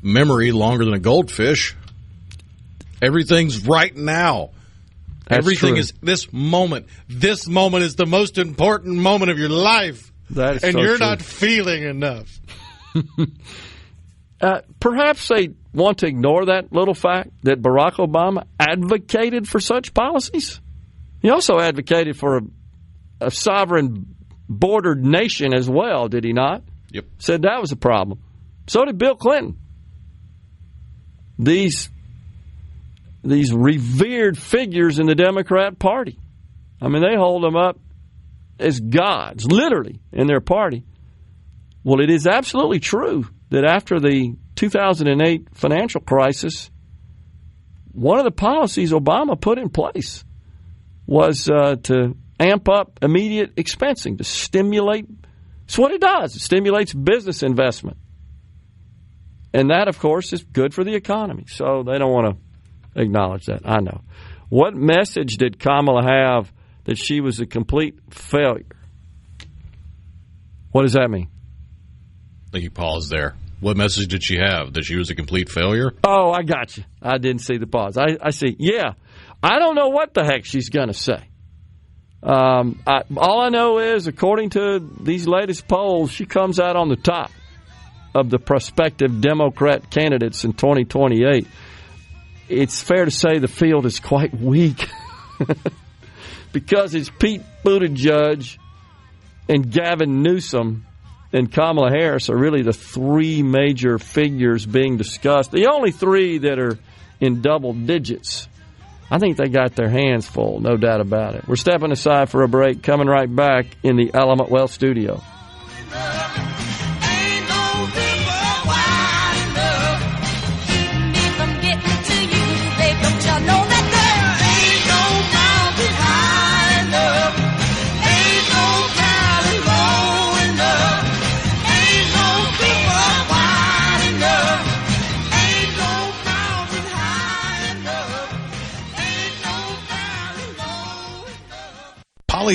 memory longer than a goldfish. Everything's right now. That's Everything true. is this moment. This moment is the most important moment of your life. That is and so you're true. not feeling enough. Perhaps they want to ignore that little fact that Barack Obama advocated for such policies. He also advocated for a sovereign bordered nation as well, did he not? Yep. Said that was a problem. So did Bill Clinton. These revered figures in the Democrat Party. I mean, they hold them up as gods, literally, in their party. Well, it is absolutely true that after the 2008 financial crisis, one of the policies Obama put in place was to amp up immediate expensing, to stimulate. It's what it does. It stimulates business investment. And that, of course, is good for the economy. So they don't want to acknowledge that. I know. What message did Kamala have that she was a complete failure? What does that mean? I think you paused there. What message did she have? That she was a complete failure? Oh, I got you. I didn't see the pause. I see. Yeah. I don't know what the heck she's going to say. All I know is, according to these latest polls, she comes out on the top of the prospective Democrat candidates in 2028. It's fair to say the field is quite weak because it's Pete Buttigieg and Gavin Newsom and Kamala Harris are really the 3 major figures being discussed. The only 3 that are in double digits. I think they got their hands full, no doubt about it. We're stepping aside for a break, coming right back in the Element Wealth studio.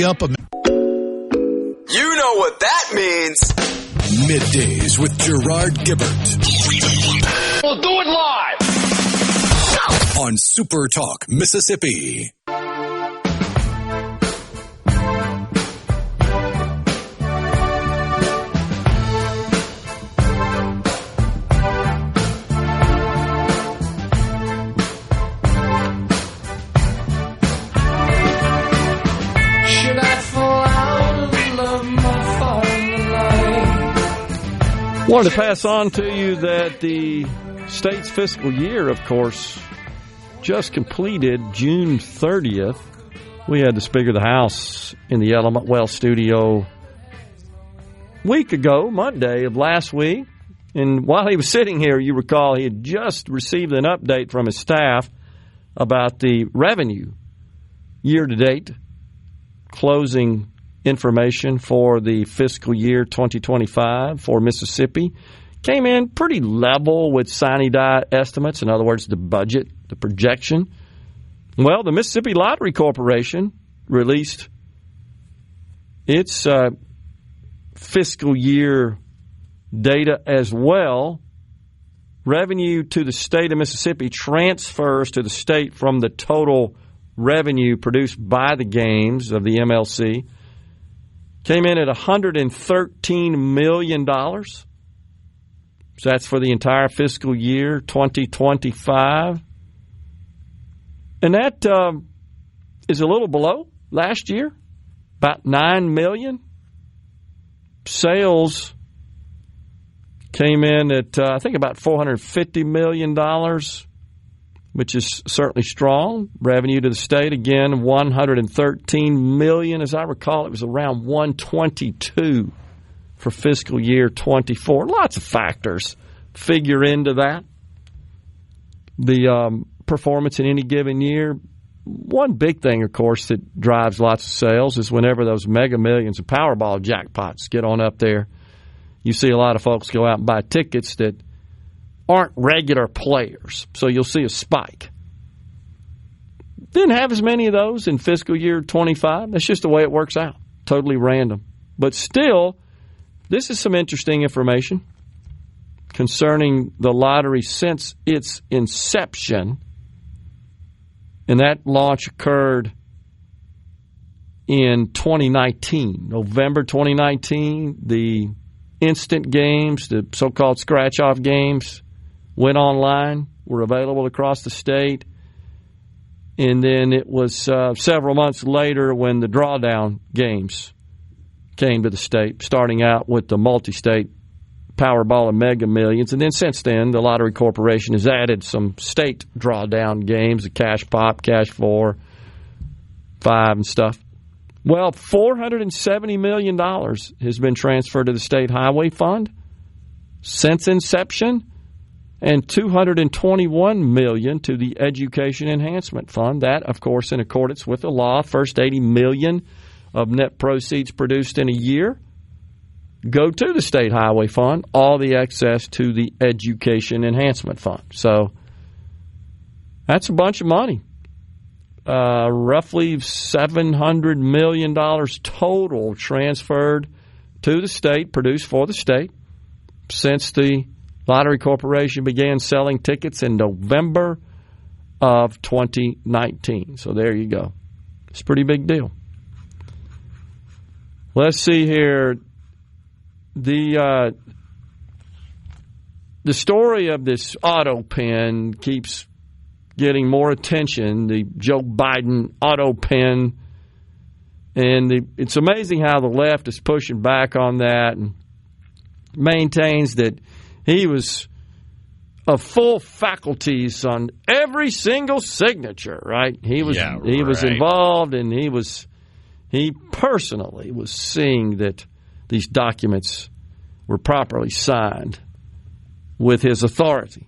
Up a You know what that means. Middays with Gerard Gibert. We'll do it live On SuperTalk Mississippi. Wanted to pass on to you that the state's fiscal year, of course, just completed June 30th. We had the Speaker of the House in the Element Wealth studio a week ago, Monday of last week. And while he was sitting here, you recall he had just received an update from his staff about the revenue year-to-date closing information for the fiscal year 2025 for Mississippi. Came in pretty level with sine-die estimates, in other words, the budget, the projection. Well, the Mississippi Lottery Corporation released its fiscal year data as well. Revenue to the state of Mississippi transfers to the state from the total revenue produced by the games of the MLC. Came in at $113 million. So that's for the entire fiscal year 2025. And that is a little below last year, about $9 million. Sales came in at, I think, about $450 million, which is certainly strong. Revenue to the state, again, $113 million. As I recall, it was around $122 for fiscal year 24. Lots of factors figure into that. The performance in any given year. One big thing, of course, that drives lots of sales is whenever those Mega Millions and Powerball jackpots get on up there, you see a lot of folks go out and buy tickets that aren't regular players. So you'll see a spike. Didn't have as many of those in fiscal year 25. That's just the way it works out. Totally random. But still, this is some interesting information concerning the lottery since its inception. And that launch occurred in 2019, November 2019. The instant games, the so-called scratch-off games, went online, were available across the state. And then it was several months later when the drawdown games came to the state, starting out with the multi-state Powerball and Mega Millions. And then since then, the Lottery Corporation has added some state drawdown games, the Cash Pop, Cash 4, 5, and stuff. Well, $470 million has been transferred to the State Highway Fund since inception, and $221 million to the Education Enhancement Fund. That, of course, in accordance with the law, first $80 million of net proceeds produced in a year go to the State Highway Fund, all the excess to the Education Enhancement Fund. So that's a bunch of money. Roughly $700 million total transferred to the state, produced for the state, since the Lottery Corporation began selling tickets in November of 2019. So there you go. It's a pretty big deal. Let's see here. The story of this auto pen keeps getting more attention, the Joe Biden auto pen. And it's amazing how the left is pushing back on that and maintains that he was of full faculties on every single signature, right? He was involved, and he personally was seeing that these documents were properly signed with his authority.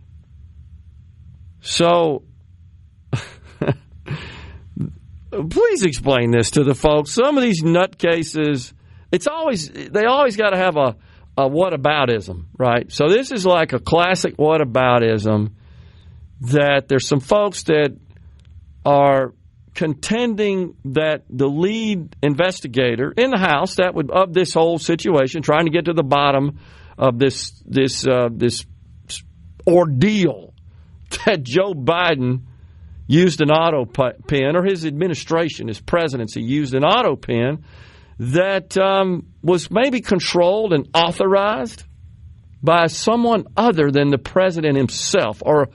So, please explain this to the folks. Some of these nutcases, they always got to have a whataboutism, right? So this is like a classic whataboutism, that there's some folks that are contending that the lead investigator in the House of this whole situation, trying to get to the bottom of this ordeal, that Joe Biden used an auto pen, or his administration, his presidency used an auto pen that was maybe controlled and authorized by someone other than the president himself, or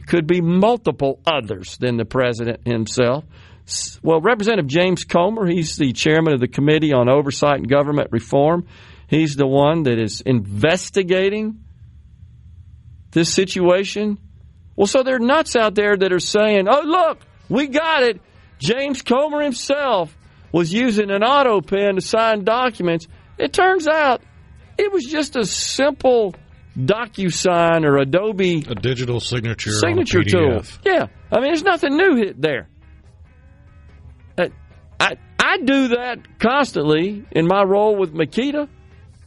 could be multiple others than the president himself. Well, Representative James Comer, he's the chairman of the Committee on Oversight and Government Reform. He's the one that is investigating this situation. Well, so there are nuts out there that are saying, oh, look, we got it. James Comer himself was using an auto pen to sign documents. It turns out it was just a simple DocuSign or Adobe. A digital signature tool. Yeah. I mean, there's nothing new there. I do that constantly in my role with Makita.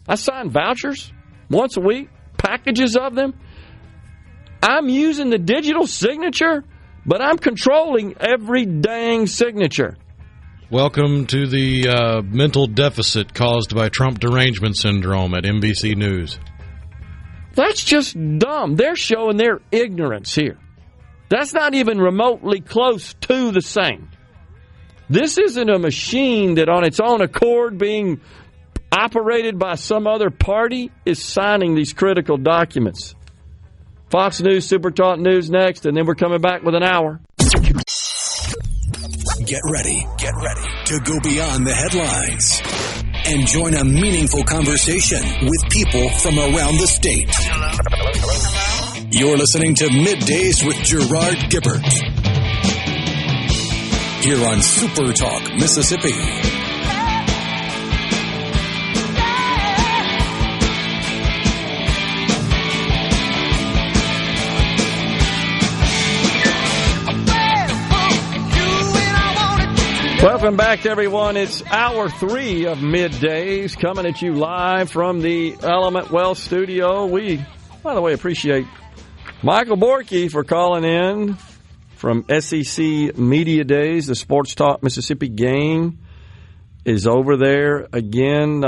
I sign vouchers once a week, packages of them. I'm using the digital signature, but I'm controlling every dang signature. Welcome to the mental deficit caused by Trump derangement syndrome at NBC News. That's just dumb. They're showing their ignorance here. That's not even remotely close to the same. This isn't a machine that on its own accord, being operated by some other party, is signing these critical documents. Fox News, SuperTalk News next, and then we're coming back with an hour. Get ready to go beyond the headlines and join a meaningful conversation with people from around the state. Hello? You're listening to Middays with Gerard Gibert here on SuperTalk Mississippi. Welcome back, everyone. It's hour 3 of Middays, coming at you live from the Element Wealth studio. We, by the way, appreciate Michael Borkey for calling in from SEC Media Days. The SportsTalk Mississippi game is over there again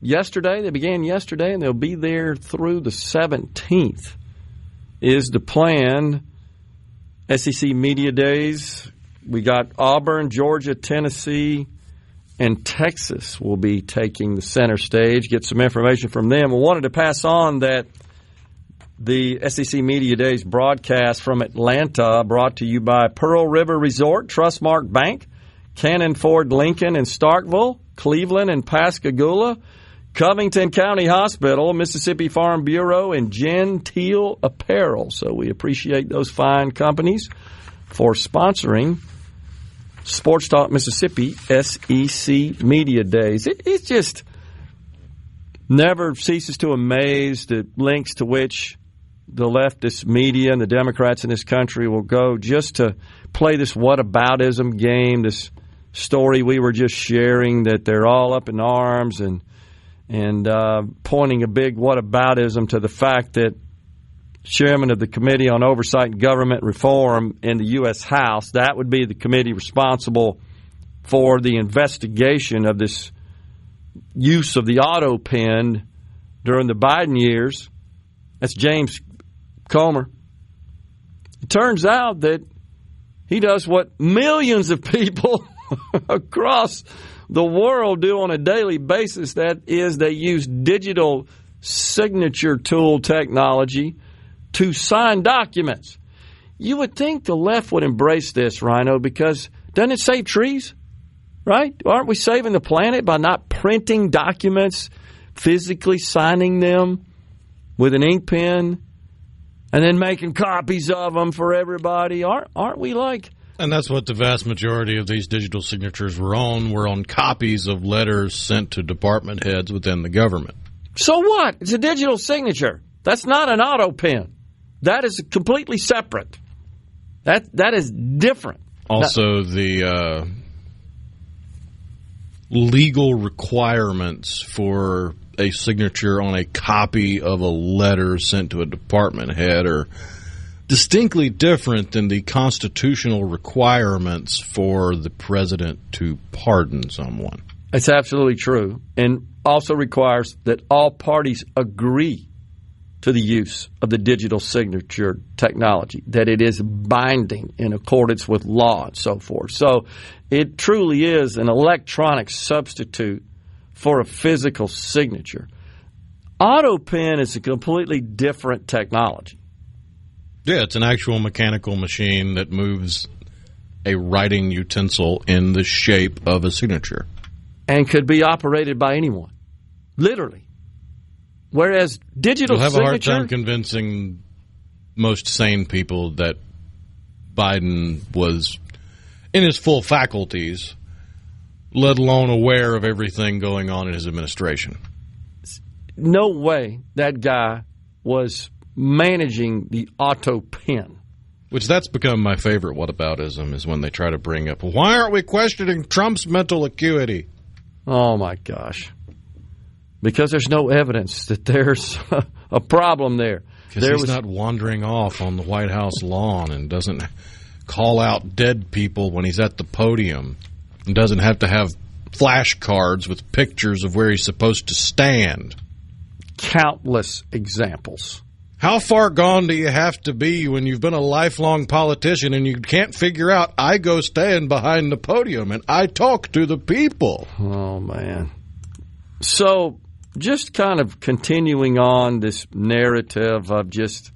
yesterday. They began yesterday, and they'll be there through the 17th is the plan. SEC Media Days. We got Auburn, Georgia, Tennessee, and Texas will be taking the center stage. Get some information from them. We wanted to pass on that the SEC Media Days broadcast from Atlanta, brought to you by Pearl River Resort, Trustmark Bank, Cannon Ford Lincoln in Starkville, Cleveland and Pascagoula, Covington County Hospital, Mississippi Farm Bureau, and Gentile Apparel. So we appreciate those fine companies for sponsoring Sports Talk Mississippi SEC Media Days. It just never ceases to amaze the lengths to which the leftist media and the Democrats in this country will go just to play this whataboutism game, this story we were just sharing, that they're all up in arms and pointing a big whataboutism to the fact that chairman of the Committee on Oversight and Government Reform in the U.S. House, that would be the committee responsible for the investigation of this use of the auto pen during the Biden years. That's James Comer. It turns out that he does what millions of people across the world do on a daily basis. That is, they use digital signature tool technology to sign documents. You would think the left would embrace this, Rhino, because doesn't it save trees? Right? Aren't we saving the planet by not printing documents, physically signing them with an ink pen? and then making copies of them for everybody. Aren't we like? And that's what the vast majority of these digital signatures were on copies of letters sent to department heads within the government. So what? It's a digital signature. That's not an auto pen. That is completely separate. That is different. Also, the legal requirements for a signature on a copy of a letter sent to a department head are distinctly different than the constitutional requirements for the president to pardon someone. It's absolutely true, and also requires that all parties agree to the use of the digital signature technology, that it is binding in accordance with law and so forth. So it truly is an electronic substitute for a physical signature. Auto pen is a completely different technology. Yeah, it's an actual mechanical machine that moves a writing utensil in the shape of a signature. And could be operated by anyone, literally. Whereas digital You'll have signature, a hard time convincing most sane people that Biden was in his full faculties, let alone aware of everything going on in his administration. No way that guy was managing the auto pen. Which that's become my favorite whataboutism, is when they try to bring up, why aren't we questioning Trump's mental acuity? Oh, my gosh. Because there's no evidence that there's a problem there. Because he's not wandering off on the White House lawn and doesn't call out dead people when he's at the podium and doesn't have to have flashcards with pictures of where he's supposed to stand. Countless examples. How far gone do you have to be when you've been a lifelong politician and you can't figure out, I go stand behind the podium and I talk to the people? Oh, man. So just kind of continuing on this narrative of just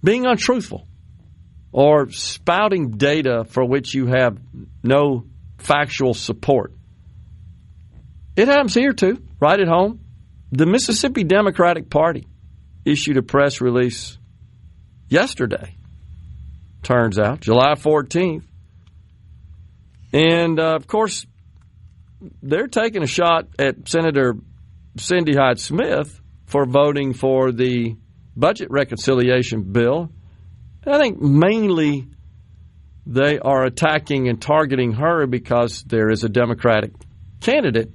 being untruthful or spouting data for which you have no factual support. It happens here, too, right at home. The Mississippi Democratic Party issued a press release yesterday, turns out, July 14th. And, of course, they're taking a shot at Senator Cindy Hyde-Smith for voting for the budget reconciliation bill. And I think mainly they are attacking and targeting her because there is a Democratic candidate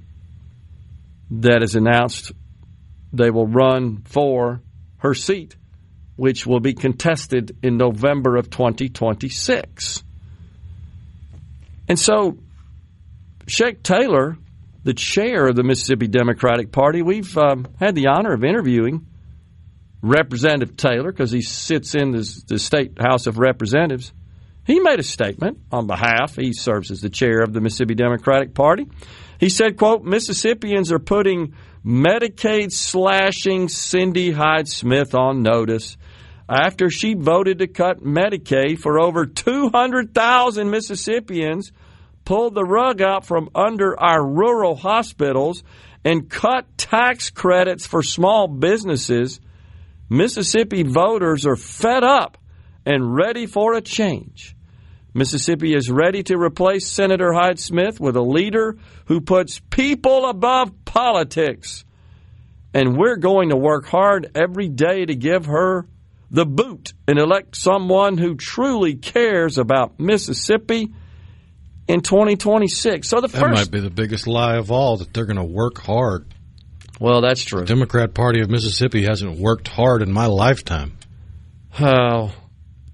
that has announced they will run for her seat, which will be contested in November of 2026. And so Sheik Taylor, the chair of the Mississippi Democratic Party, we've had the honor of interviewing Representative Taylor because he sits in the State House of Representatives. He made a statement on behalf. He serves as the chair of the Mississippi Democratic Party. He said, quote, Mississippians are putting Medicaid slashing Cindy Hyde-Smith on notice after she voted to cut Medicaid for over 200,000 Mississippians, pulled the rug out from under our rural hospitals, and cut tax credits for small businesses. Mississippi voters are fed up and ready for a change. Mississippi is ready to replace Senator Hyde-Smith with a leader who puts people above politics. And we're going to work hard every day to give her the boot and elect someone who truly cares about Mississippi in 2026. So that might be the biggest lie of all, that they're going to work hard. Well, that's true. The Democrat Party of Mississippi hasn't worked hard in my lifetime. Oh.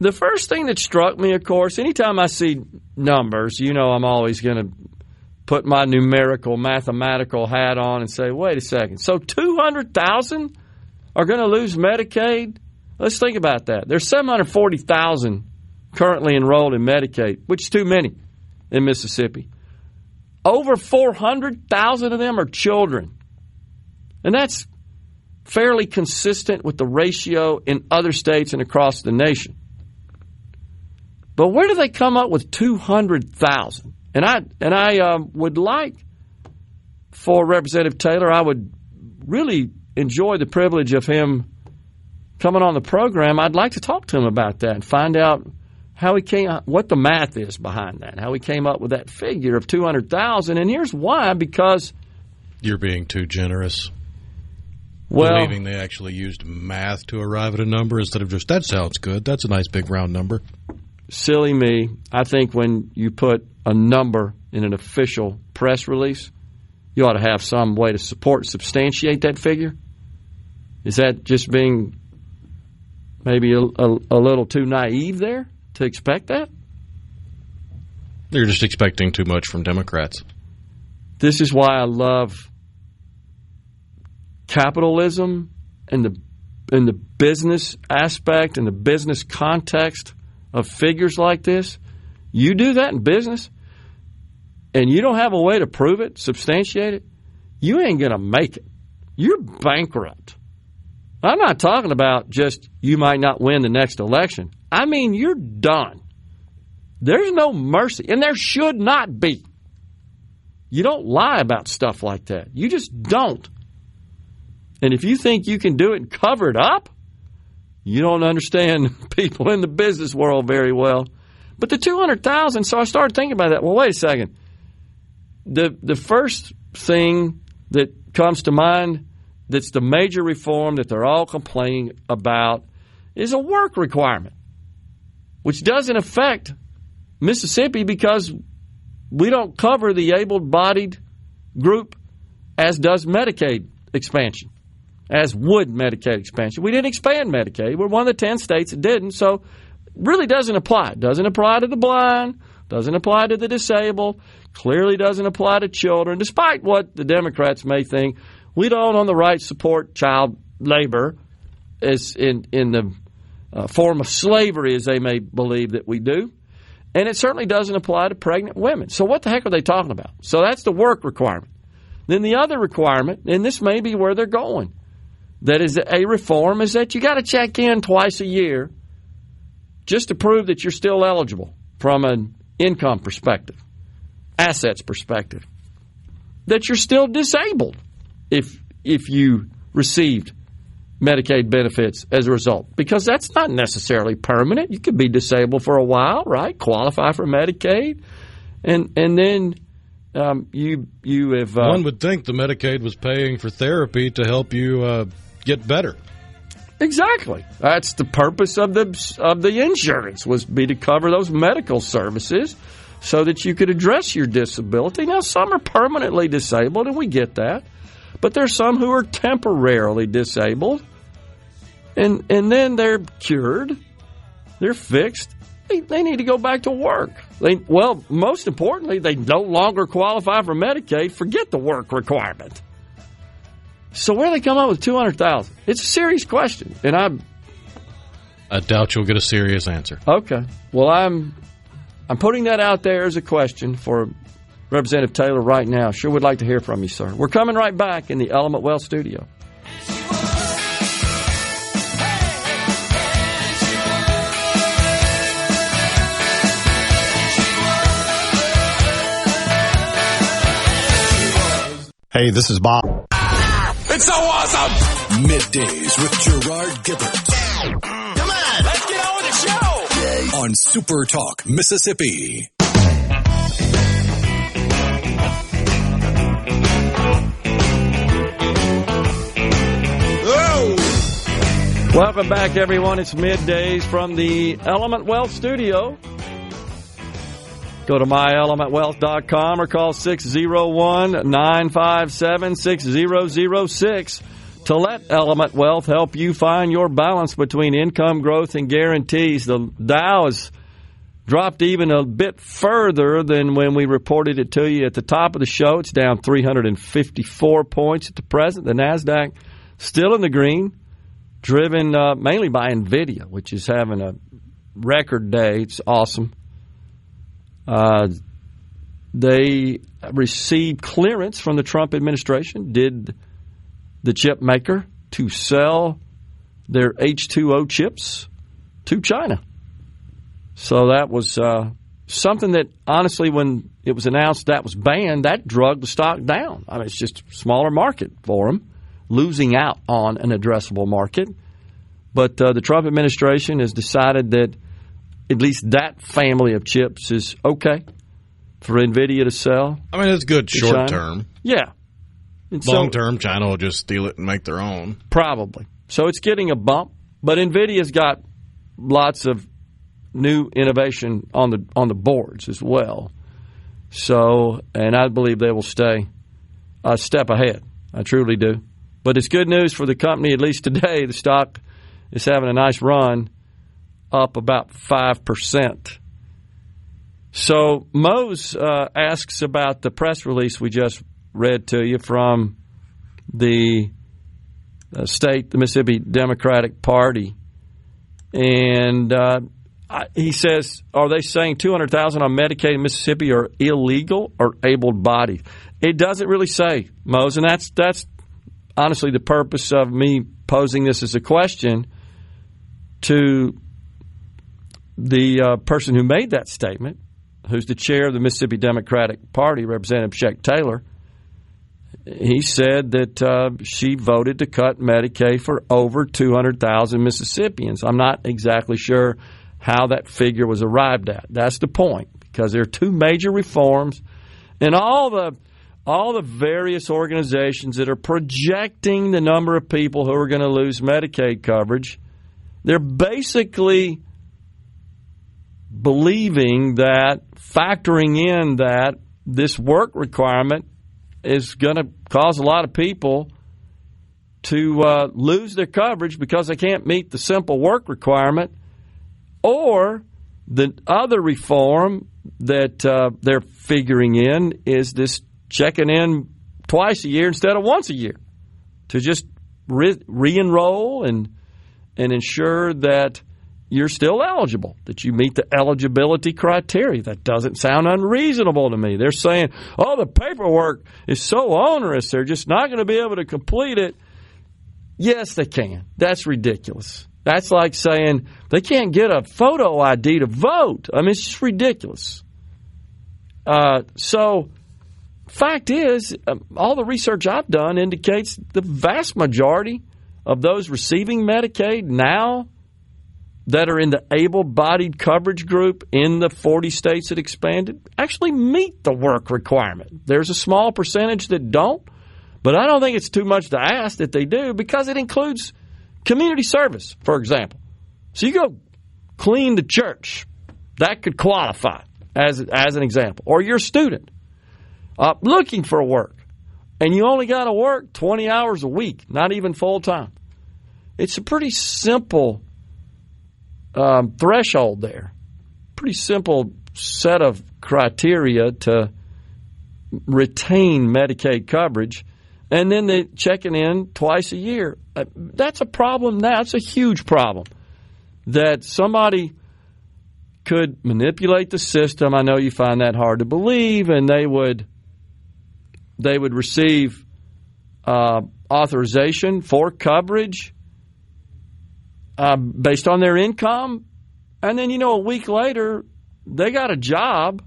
The first thing that struck me, of course, anytime I see numbers, I'm always going to put my numerical, mathematical hat on and say, wait a second. So 200,000 are going to lose Medicaid? Let's think about that. There's 740,000 currently enrolled in Medicaid, which is too many in Mississippi. Over 400,000 of them are children. And that's fairly consistent with the ratio in other states and across the nation. But where do they come up with 200,000? And I would like for Representative Taylor, I would really enjoy the privilege of him coming on the program, I'd like to talk to him about that and find out how he came, what the math is behind that, how he came up with that figure of 200,000. And here's why: because you're being too generous. Well, believing they actually used math to arrive at a number instead of just, that sounds good, that's a nice big round number. Silly me. I think when you put a number in an official press release, you ought to have some way to support, substantiate that figure. Is that just being maybe a little too naive there to expect that? They're just expecting too much from Democrats. This is why I love capitalism and the business aspect and the business context of figures like this. You do that in business and you don't have a way to prove it, substantiate it, you ain't going to make it. You're bankrupt. I'm not talking about just you might not win the next election. I mean, you're done. There's no mercy, and there should not be. You don't lie about stuff like that. You just don't. And if you think you can do it and cover it up, you don't understand people in the business world very well. But the 200,000, so I started thinking about that. Well, wait a second. The first thing that comes to mind that's the major reform that they're all complaining about is a work requirement, which doesn't affect Mississippi because we don't cover the able-bodied group as does Medicaid expansion, as would Medicaid expansion. We didn't expand Medicaid. We're one of the 10 states that didn't, so it really doesn't apply. It doesn't apply to the blind, doesn't apply to the disabled, clearly doesn't apply to children, despite what the Democrats may think. We don't, on the right, support child labor as in the form of slavery as they may believe that we do. And it certainly doesn't apply to pregnant women. So what the heck are they talking about? So that's the work requirement. Then the other requirement, and this may be where they're going, that is a reform, is that you got to check in twice a year just to prove that you're still eligible from an income perspective, assets perspective, that you're still disabled if you received Medicaid benefits as a result, because that's not necessarily permanent. You could be disabled for a while, right? Qualify for Medicaid, and then you have. One would think the Medicaid was paying for therapy to help you get better. Exactly. That's the purpose of the insurance, was be to cover those medical services so that you could address your disability. Now, some are permanently disabled, and we get that. But there's some who are temporarily disabled, and then they're cured, they're fixed, they need to go back to work. Most importantly, they no longer qualify for Medicaid. Forget the work requirement. So where do they come up with 200,000? It's a serious question, and I doubt you'll get a serious answer. Okay. Well, I'm putting that out there as a question for Representative Taylor right now. Sure would like to hear from you, sir. We're coming right back in the Element Wealth studio. Hey, this is Bob. It's so awesome! Middays with Gerard Gibert. Come on, let's get on with the show! On SuperTalk Mississippi. Welcome back, everyone. It's Middays from the Element Wealth studio. Go to myelementwealth.com or call 601-957-6006 to let Element Wealth help you find your balance between income growth and guarantees. The Dow has dropped even a bit further than when we reported it to you at the top of the show. It's down 354 points at the present. The NASDAQ still in the green, driven mainly by NVIDIA, which is having a record day. It's awesome. They received clearance from the Trump administration, did the chip maker, to sell their H2O chips to China. So that was something that, honestly, when it was announced that was banned, that dragged the stock down. I mean, it's just a smaller market for them, losing out on an addressable market. But the Trump administration has decided that at least that family of chips is okay for NVIDIA to sell. I mean, it's good short term. Yeah. Long term, China will just steal it and make their own. Probably. So it's getting a bump. But NVIDIA's got lots of new innovation on the boards as well. So, and I believe they will stay a step ahead. I truly do. But it's good news for the company, at least today. The stock is having a nice run, up about 5%. So Mose asks about the press release we just read to you from the state, the Mississippi Democratic Party. And he says, are they saying 200,000 on Medicaid in Mississippi are illegal or able-bodied? It doesn't really say, Mose, and that's honestly the purpose of me posing this as a question to the person who made that statement, who's the chair of the Mississippi Democratic Party, Representative Sheck Taylor. He said that she voted to cut Medicaid for over 200,000 Mississippians. I'm not exactly sure how that figure was arrived at. That's the point, because there are two major reforms, and all the various organizations that are projecting the number of people who are going to lose Medicaid coverage, they're basically believing that, factoring in that this work requirement is going to cause a lot of people to lose their coverage because they can't meet the simple work requirement, or the other reform that they're figuring in is this checking in twice a year instead of once a year to just re-enroll and ensure that you're still eligible, that you meet the eligibility criteria. That doesn't sound unreasonable to me. They're saying, oh, the paperwork is so onerous, they're just not going to be able to complete it. Yes, they can. That's ridiculous. That's like saying they can't get a photo ID to vote. I mean, it's just ridiculous. So, fact is, all the research I've done indicates the vast majority of those receiving Medicaid now that are in the able-bodied coverage group in the 40 states that expanded actually meet the work requirement. There's a small percentage that don't, but I don't think it's too much to ask that they do, because it includes community service, for example. So you go clean the church. That could qualify as an example. Or you're a student looking for work, and you only got to work 20 hours a week, not even full-time. It's a pretty simple threshold there. Pretty simple set of criteria to retain Medicaid coverage, and then they checking in twice a year. That's a problem now. It's a huge problem that somebody could manipulate the system. I know you find that hard to believe, and they would receive authorization for coverage based on their income, and then, a week later, they got a job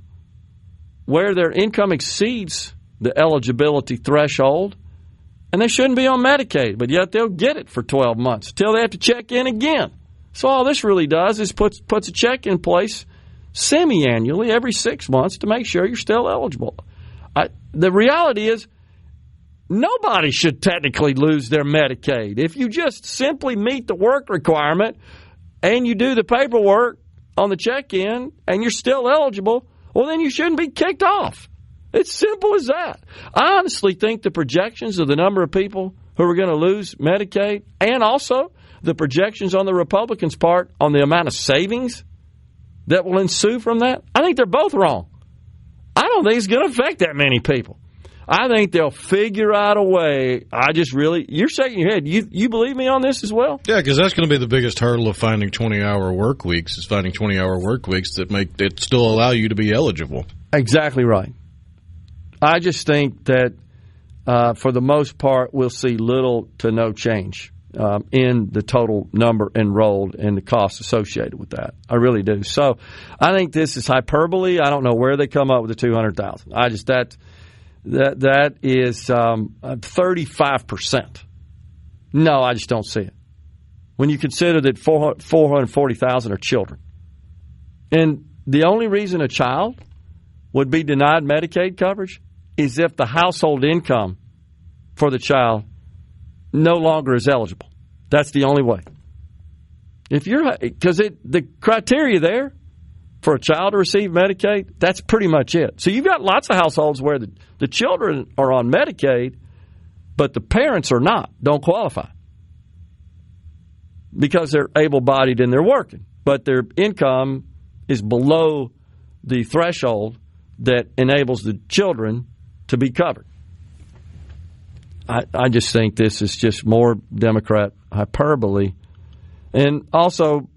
where their income exceeds the eligibility threshold, and they shouldn't be on Medicaid, but yet they'll get it for 12 months until they have to check in again. So all this really does is puts a check in place semi-annually every 6 months to make sure you're still eligible. The reality is, nobody should technically lose their Medicaid. If you just simply meet the work requirement and you do the paperwork on the check-in and you're still eligible, well, then you shouldn't be kicked off. It's simple as that. I honestly think the projections of the number of people who are going to lose Medicaid, and also the projections on the Republicans' part on the amount of savings that will ensue from that, I think they're both wrong. I don't think it's going to affect that many people. I think they'll figure out a way. You're shaking your head. You believe me on this as well? Yeah, because that's going to be the biggest hurdle of finding 20-hour work weeks, is finding 20-hour work weeks that still allow you to be eligible. Exactly right. I just think that for the most part, we'll see little to no change in the total number enrolled and the costs associated with that. I really do. So I think this is hyperbole. I don't know where they come up with the 200,000. That is 35%. No, I just don't see it. when you consider that 440,000 are children. And the only reason a child would be denied Medicaid coverage is if the household income for the child no longer is eligible. That's the only way. Because the criteria there for a child to receive Medicaid, that's pretty much it. So you've got lots of households where the children are on Medicaid, but the parents are not, don't qualify. Because they're able-bodied and they're working. But their income is below the threshold that enables the children to be covered. I just think this is just more Democrat hyperbole. And also,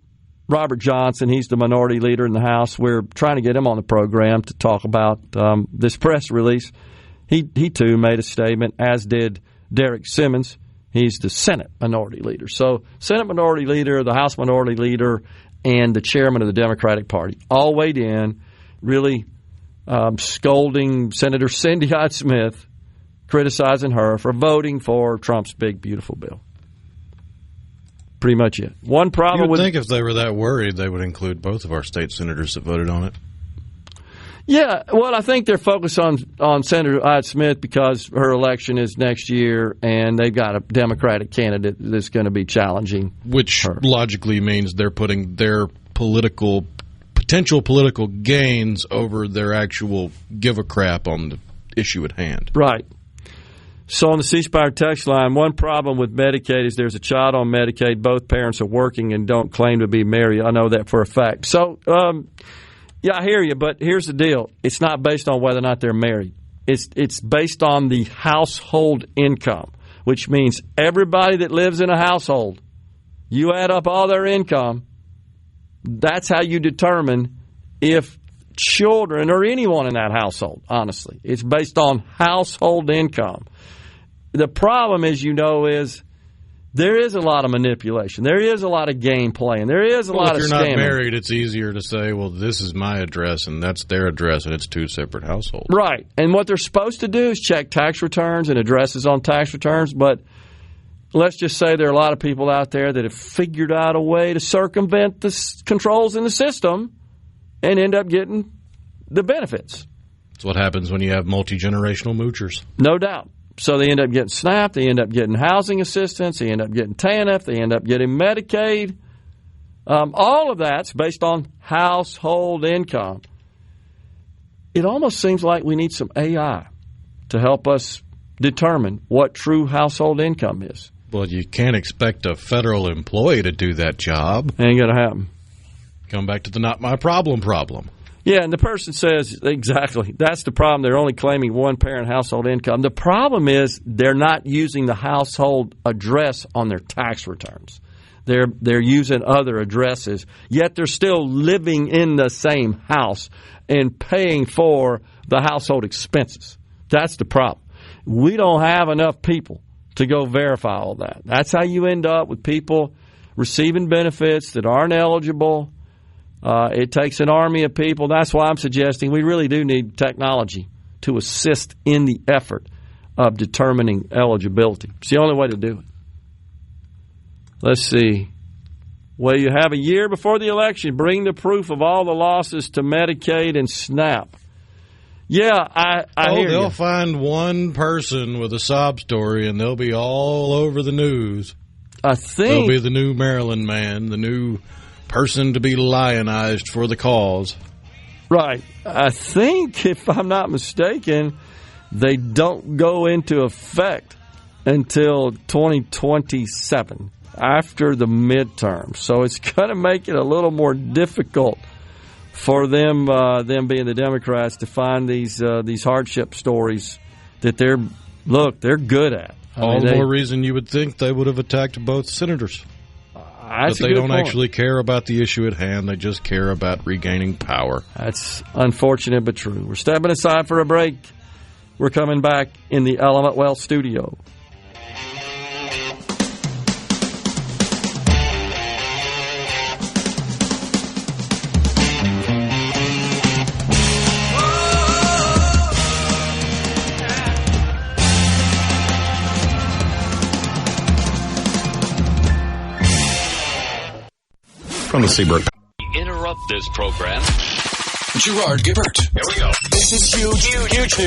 Robert Johnson, he's the minority leader in the House. We're trying to get him on the program to talk about this press release. He too made a statement, as did Derek Simmons. He's the Senate minority leader. So, Senate minority leader, the House minority leader, and the chairman of the Democratic Party all weighed in, really scolding Senator Cindy Hyde-Smith, criticizing her for voting for Trump's big, beautiful bill. Pretty much it. One problem you would think if they were that worried, they would include both of our state senators that voted on it. Yeah, well, I think they're focused on Senator Hyde-Smith because her election is next year, and they've got a Democratic candidate that's going to be challenging. Which her. Logically means they're putting their potential political gains over their actual give a crap on the issue at hand. Right. So on the C Spire text line, one problem with Medicaid is there's a child on Medicaid. Both parents are working and don't claim to be married. I know that for a fact. So, yeah, I hear you, but here's the deal. It's not based on whether or not they're married. It's based on the household income, which means everybody that lives in a household, you add up all their income, that's how you determine if children or anyone in that household, honestly. It's based on household income. The problem, as you know, is there is a lot of manipulation. There is a lot of game playing. There is a lot of scamming. If you're not married, it's easier to say, well, this is my address and that's their address, and it's two separate households. Right. And what they're supposed to do is check tax returns and addresses on tax returns. But let's just say there are a lot of people out there that have figured out a way to circumvent the controls in the system and end up getting the benefits. That's what happens when you have multi-generational moochers. No doubt. So they end up getting SNAP, they end up getting housing assistance, they end up getting TANF, they end up getting Medicaid. All of that's based on household income. It almost seems like we need some AI to help us determine what true household income is. Well, you can't expect a federal employee to do that job. Ain't going to happen. Come back to the not my problem. Yeah, and the person says, exactly, that's the problem. They're only claiming one-parent household income. The problem is they're not using the household address on their tax returns. They're using other addresses, yet they're still living in the same house and paying for the household expenses. That's the problem. We don't have enough people to go verify all that. That's how you end up with people receiving benefits that aren't eligible. It takes an army of people. That's why I'm suggesting we really do need technology to assist in the effort of determining eligibility. It's the only way to do it. Let's see. Well, you have a year before the election. Bring the proof of all the losses to Medicaid and SNAP. Yeah, I hear you. They'll find one person with a sob story, and they'll be all over the news. I think they'll be the new Maryland man, the new person to be lionized for the cause. Right. I think, if I'm not mistaken, they don't go into effect until 2027, after the midterm. So it's going to make it a little more difficult for them being the Democrats, to find these hardship stories that they're good at. All the more reason you would think they would have attacked both senators. But they don't actually care about the issue at hand. They just care about regaining power. That's unfortunate but true. We're stepping aside for a break. We're coming back in the Element Wealth studio. from the Seabrook. Interrupt this program. Gerard Gibert. Here we go. This is huge news. Huge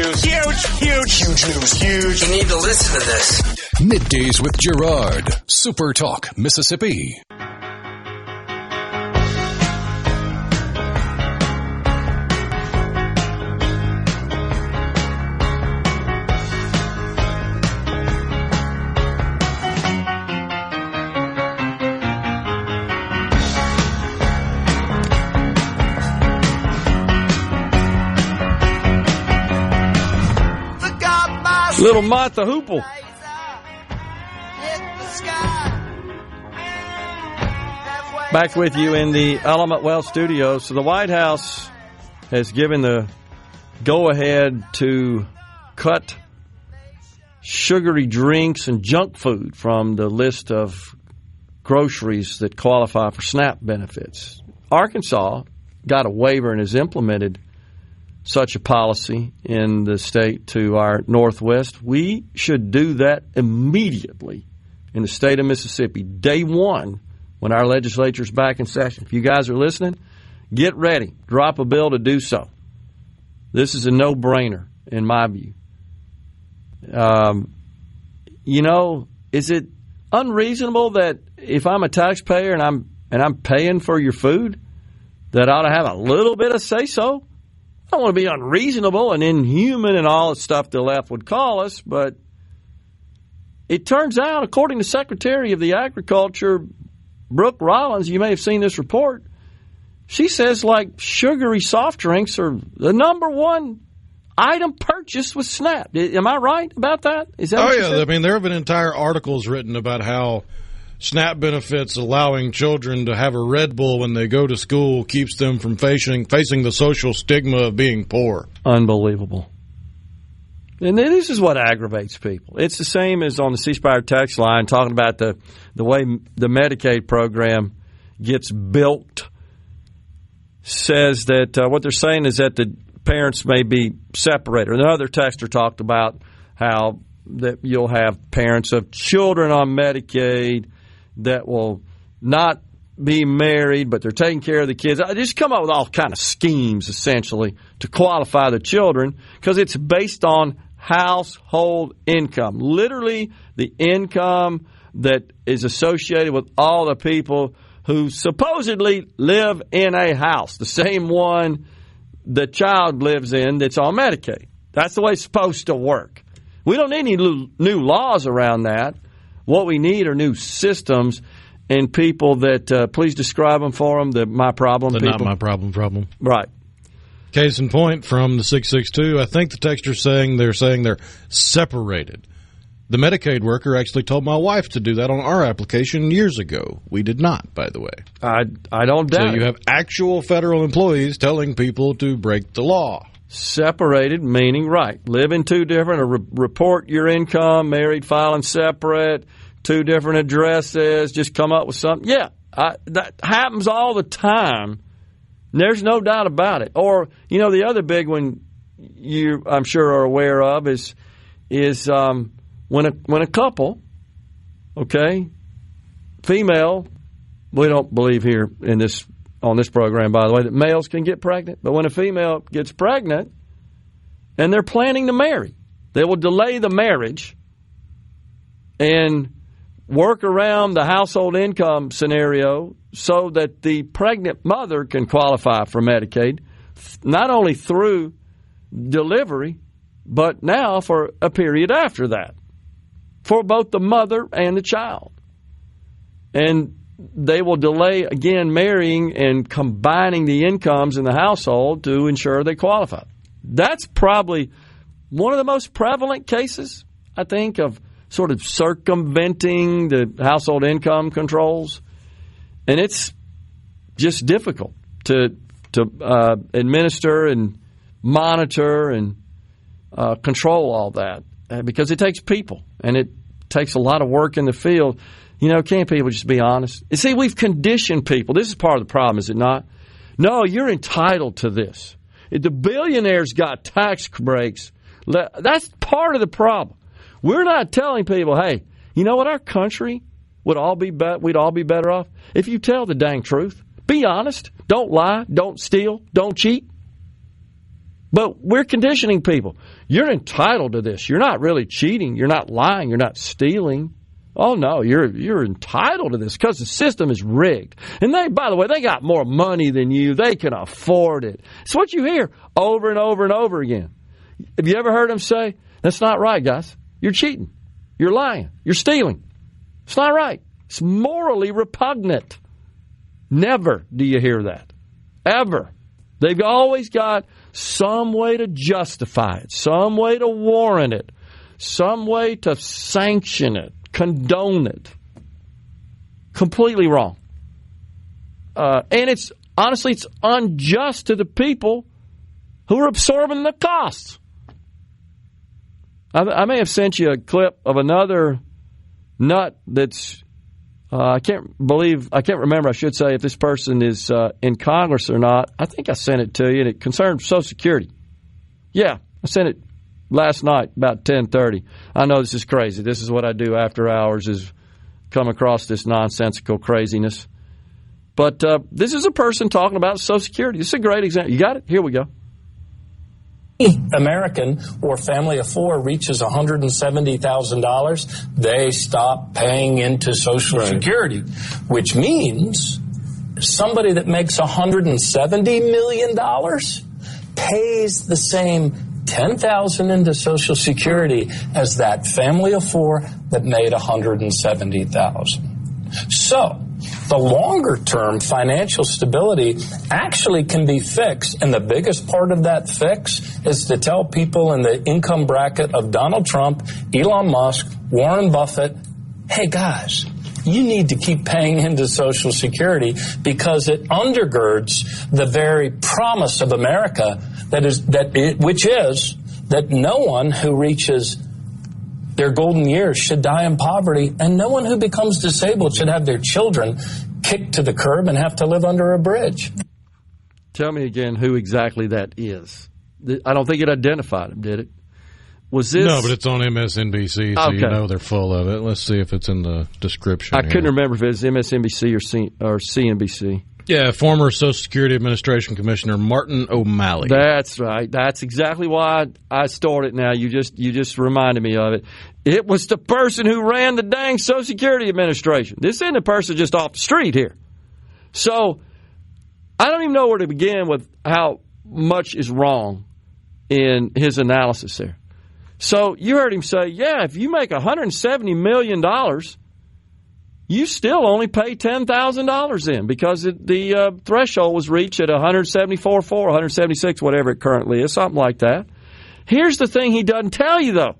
news. You need to listen to this. Middays with Gerard. SuperTalk Mississippi. Little Martha Hoople. Back with you in the Element Wealth Studios. So the White House has given the go-ahead to cut sugary drinks and junk food from the list of groceries that qualify for SNAP benefits. Arkansas got a waiver and has implemented such a policy in the state to our northwest. We should do that immediately in the state of Mississippi, day one, when our legislature's back in session. If you guys are listening, get ready. Drop a bill to do so. This is a no-brainer, in my view. Is it unreasonable that if I'm a taxpayer and I'm paying for your food, that I ought to have a little bit of say-so? I don't want to be unreasonable and inhuman and all the stuff the left would call us, but it turns out, according to Secretary of the Agriculture, Brooke Rollins, you may have seen this report, she says like sugary soft drinks are the number one item purchased with SNAP. Am I right about that? Is that what you said? I mean, there have been entire articles written about how SNAP benefits allowing children to have a Red Bull when they go to school keeps them from facing the social stigma of being poor. Unbelievable. And this is what aggravates people. It's the same as on the C-Spire text line talking about the way the Medicaid program gets built. Says that what they're saying is that the parents may be separated. Another texter talked about how that you'll have parents of children on Medicaid that will not be married, but they're taking care of the kids. I just come up with all kind of schemes, essentially, to qualify the children because it's based on household income. Literally, the income that is associated with all the people who supposedly live in a house, the same one the child lives in that's on Medicaid. That's the way it's supposed to work. We don't need any new laws around that. What we need are new systems and people that, please describe them for them, the my problem people. Not my problem. Right. Case in point from the 662, I think the texter's saying they're separated. The Medicaid worker actually told my wife to do that on our application years ago. We did not, by the way. I don't doubt So you have actual federal employees telling people to break the law. Separated, meaning, right, live in two different, or report your income, married, filing separate, two different addresses, just come up with something. Yeah, that happens all the time. There's no doubt about it. Or, the other big one you, I'm sure, are aware of is when a couple, okay, female, we don't believe here on this program, by the way, that males can get pregnant. But when a female gets pregnant and they're planning to marry, they will delay the marriage and work around the household income scenario so that the pregnant mother can qualify for Medicaid, not only through delivery, but now for a period after that, for both the mother and the child. And they will delay, again, marrying and combining the incomes in the household to ensure they qualify. That's probably one of the most prevalent cases, I think, of sort of circumventing the household income controls. And it's just difficult to administer and monitor and control all that because it takes people and it takes a lot of work in the field. Can't people just be honest? And see, we've conditioned people. This is part of the problem, is it not? No, you're entitled to this. If the billionaires got tax breaks, that's part of the problem. We're not telling people, hey, you know what? Our country would all be we'd all be better off if you tell the dang truth. Be honest. Don't lie. Don't steal. Don't cheat. But we're conditioning people. You're entitled to this. You're not really cheating. You're not lying. You're not stealing. Oh, no, you're entitled to this because the system is rigged. And by the way, they got more money than you. They can afford it. It's what you hear over and over and over again. Have you ever heard them say, that's not right, guys. You're cheating. You're lying. You're stealing. It's not right. It's morally repugnant. Never do you hear that. Ever. They've always got some way to justify it, some way to warrant it, some way to sanction it, condone it. Completely wrong. And it's unjust to the people who are absorbing the costs. I may have sent you a clip of another nut that's, I can't remember, I should say, if this person is in Congress or not. I think I sent it to you, and it concerned Social Security. Yeah, I sent it last night about 10:30. I know this is crazy. This is what I do after hours, is come across this nonsensical craziness. But this is a person talking about Social Security. This is a great example. You got it? Here we go. American or family of four reaches $170,000, they stop paying into Social Security, which means somebody that makes $170 million pays the same $10,000 into Social Security as that family of four that made $170,000. So the longer-term financial stability actually can be fixed, and the biggest part of that fix is to tell people in the income bracket of Donald Trump, Elon Musk, Warren Buffett, hey, guys, you need to keep paying into Social Security because it undergirds the very promise of America, which is that no one who reaches their golden years should die in poverty, and no one who becomes disabled should have their children kicked to the curb and have to live under a bridge. Tell me again who exactly that is. I don't think it identified him, did it? Was this? No, but it's on MSNBC, so you know they're full of it. Let's see if it's in the description. I couldn't remember if it was MSNBC or CNBC. Yeah, former Social Security Administration Commissioner Martin O'Malley. That's right. That's exactly why I stored it now. You just reminded me of it. It was the person who ran the dang Social Security Administration. This isn't a person just off the street here. So I don't even know where to begin with how much is wrong in his analysis there. So you heard him say, yeah, if you make $170 million, you still only pay $10,000 in because the threshold was reached at 174.4, 176, whatever it currently is, something like that. Here's the thing he doesn't tell you, though.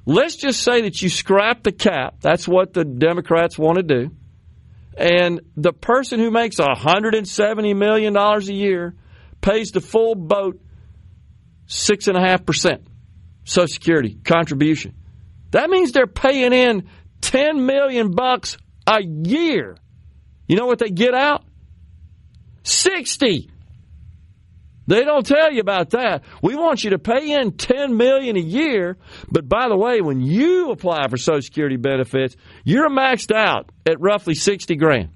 Let's just say that you scrap the cap. That's what the Democrats want to do. And the person who makes $170 million a year pays the full boat 6.5% Social Security contribution. That means they're paying in $10 million a year. You know what they get out? 60. They don't tell you about that. We want you to pay in $10 million a year, but by the way, when you apply for Social Security benefits, you're maxed out at roughly $60,000.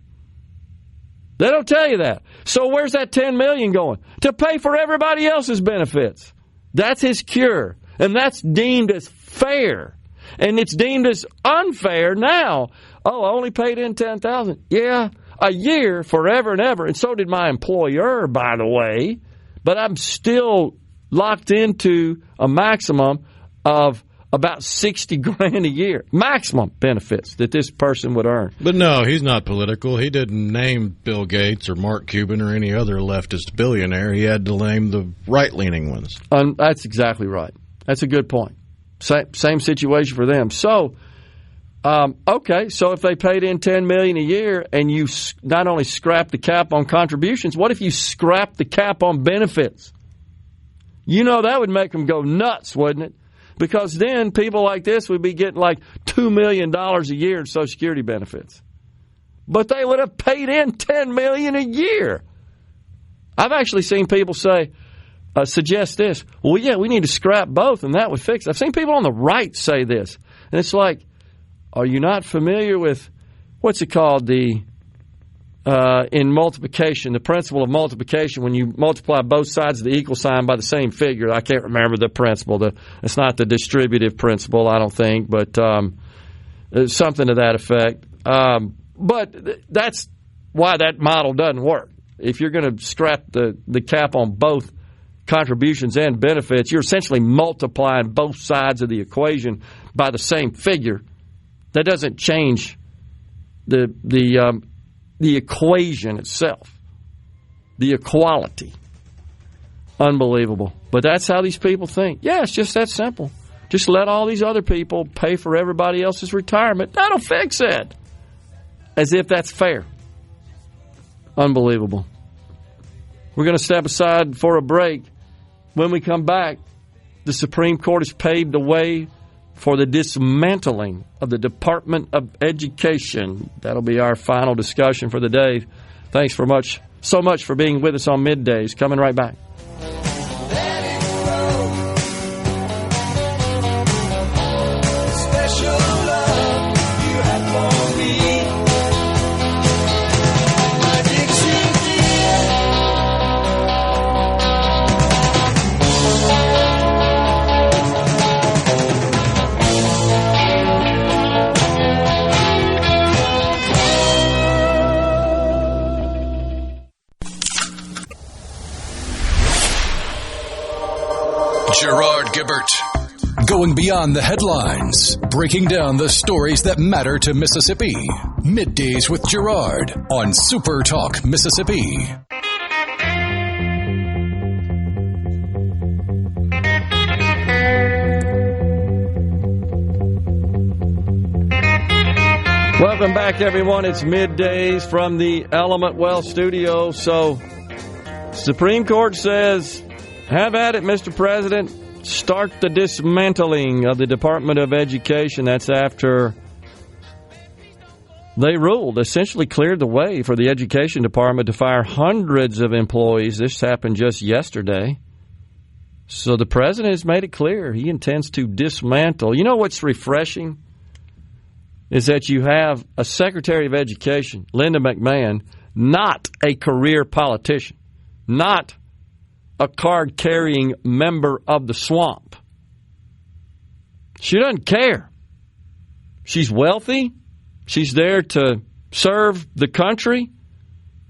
They don't tell you that. So where's that $10 million going? To pay for everybody else's benefits. That's his cure, and that's deemed as fair. And it's deemed as unfair now. Oh, I only paid in $10,000. Yeah, a year, forever and ever. And so did my employer, by the way. But I'm still locked into a maximum of about $60,000 a year. Maximum benefits that this person would earn. But no, he's not political. He didn't name Bill Gates or Mark Cuban or any other leftist billionaire. He had to name the right-leaning ones. That's exactly right. That's a good point. Same situation for them. So, okay, so if they paid in $10 million a year and you not only scrap the cap on contributions, what if you scrap the cap on benefits? You know that would make them go nuts, wouldn't it? Because then people like this would be getting like $2 million a year in Social Security benefits. But they would have paid in $10 million a year. I've actually seen people say, suggest this. Well, yeah, we need to scrap both, and that would fix it. I've seen people on the right say this. And it's like, are you not familiar with, what's it called, the in multiplication, the principle of multiplication, when you multiply both sides of the equal sign by the same figure. I can't remember the principle. It's not the distributive principle, I don't think, but something to that effect. But that's why that model doesn't work. If you're going to strap the cap on both contributions and benefits, you're essentially multiplying both sides of the equation by the same figure. That doesn't change the equation itself, the equality. Unbelievable. But that's how these people think. Yeah, it's just that simple. Just let all these other people pay for everybody else's retirement. That'll fix it. As if that's fair. Unbelievable. We're going to step aside for a break. When we come back, the Supreme Court has paved the way for the dismantling of the Department of Education. That'll be our final discussion for the day. Thanks so much for being with us on Middays. Coming right back. Gerard Gibert. Going beyond the headlines, breaking down the stories that matter to Mississippi. Middays with Gerard on SuperTalk Mississippi. Welcome back, everyone. It's Middays from the Element Wealth Studio. So, Supreme Court says, have at it, Mr. President. Start the dismantling of the Department of Education. That's after they ruled, essentially cleared the way for the Education Department to fire hundreds of employees. This happened just yesterday. So the president has made it clear he intends to dismantle. You know what's refreshing? Is that you have a Secretary of Education, Linda McMahon, not a career politician, not a card-carrying member of the swamp. She doesn't care. She's wealthy. She's there to serve the country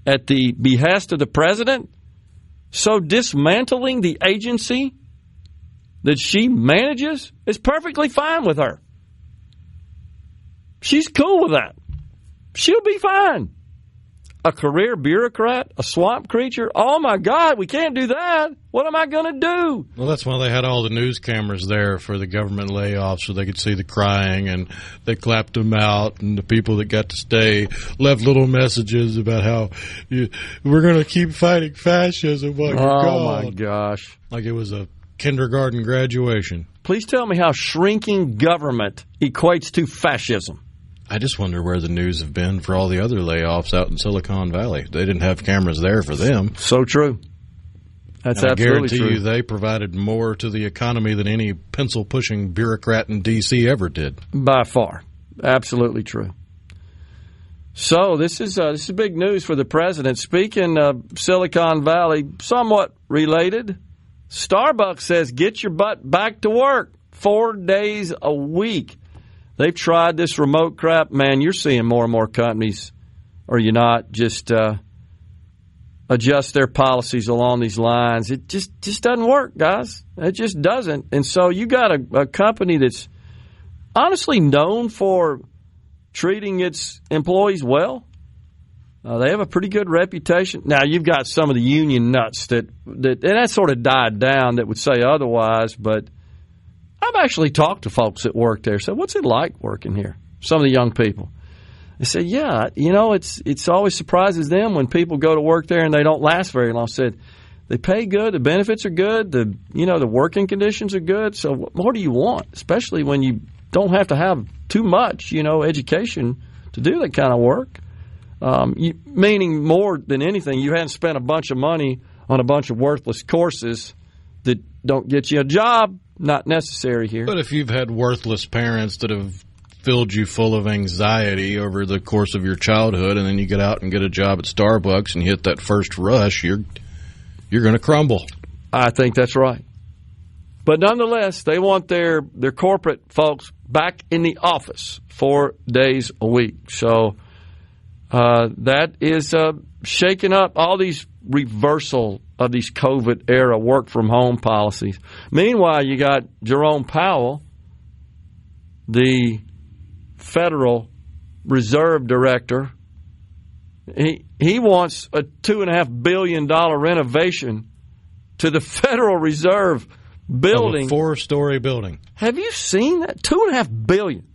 at the behest of the president. So dismantling the agency that she manages is perfectly fine with her. She's cool with that. She'll be fine. A career bureaucrat, a swamp creature, oh my God, we can't do that. What am I going to do? Well, that's why they had all the news cameras there for the government layoffs so they could see the crying, and they clapped them out, and the people that got to stay left little messages about how we're going to keep fighting fascism. Oh my gosh. Like it was a kindergarten graduation. Please tell me how shrinking government equates to fascism. I just wonder where the news have been for all the other layoffs out in Silicon Valley. They didn't have cameras there for them. So true. That's absolutely true. I guarantee you they provided more to the economy than any pencil-pushing bureaucrat in D.C. ever did. By far. Absolutely true. So this is big news for the president. Speaking of Silicon Valley, somewhat related, Starbucks says get your butt back to work 4 days a week. They've tried this remote crap. Man, you're seeing more and more companies, or you're not, just adjust their policies along these lines. It just doesn't work, guys. It just doesn't. And so you got a company that's honestly known for treating its employees well. They have a pretty good reputation. Now, you've got some of the union nuts and that sort of died down that would say otherwise, but I've actually talked to folks that work there. So what's it like working here? Some of the young people. They said, yeah, it's always surprises them when people go to work there and they don't last very long. I said, they pay good, the benefits are good, the working conditions are good. So what more do you want? Especially when you don't have to have too much, education to do that kind of work. Meaning more than anything, you hadn't spent a bunch of money on a bunch of worthless courses that don't get you a job. Not necessary here. But if you've had worthless parents that have filled you full of anxiety over the course of your childhood, and then you get out and get a job at Starbucks and hit that first rush, you're going to crumble. I think that's right. But nonetheless, they want their corporate folks back in the office 4 days a week. So that is shaking up all these reversal of these COVID-era work-from-home policies. Meanwhile, you got Jerome Powell, the Federal Reserve Director. He wants a $2.5 billion renovation to the Federal Reserve building. Of a 4-story building. Have you seen that? $2.5 billion.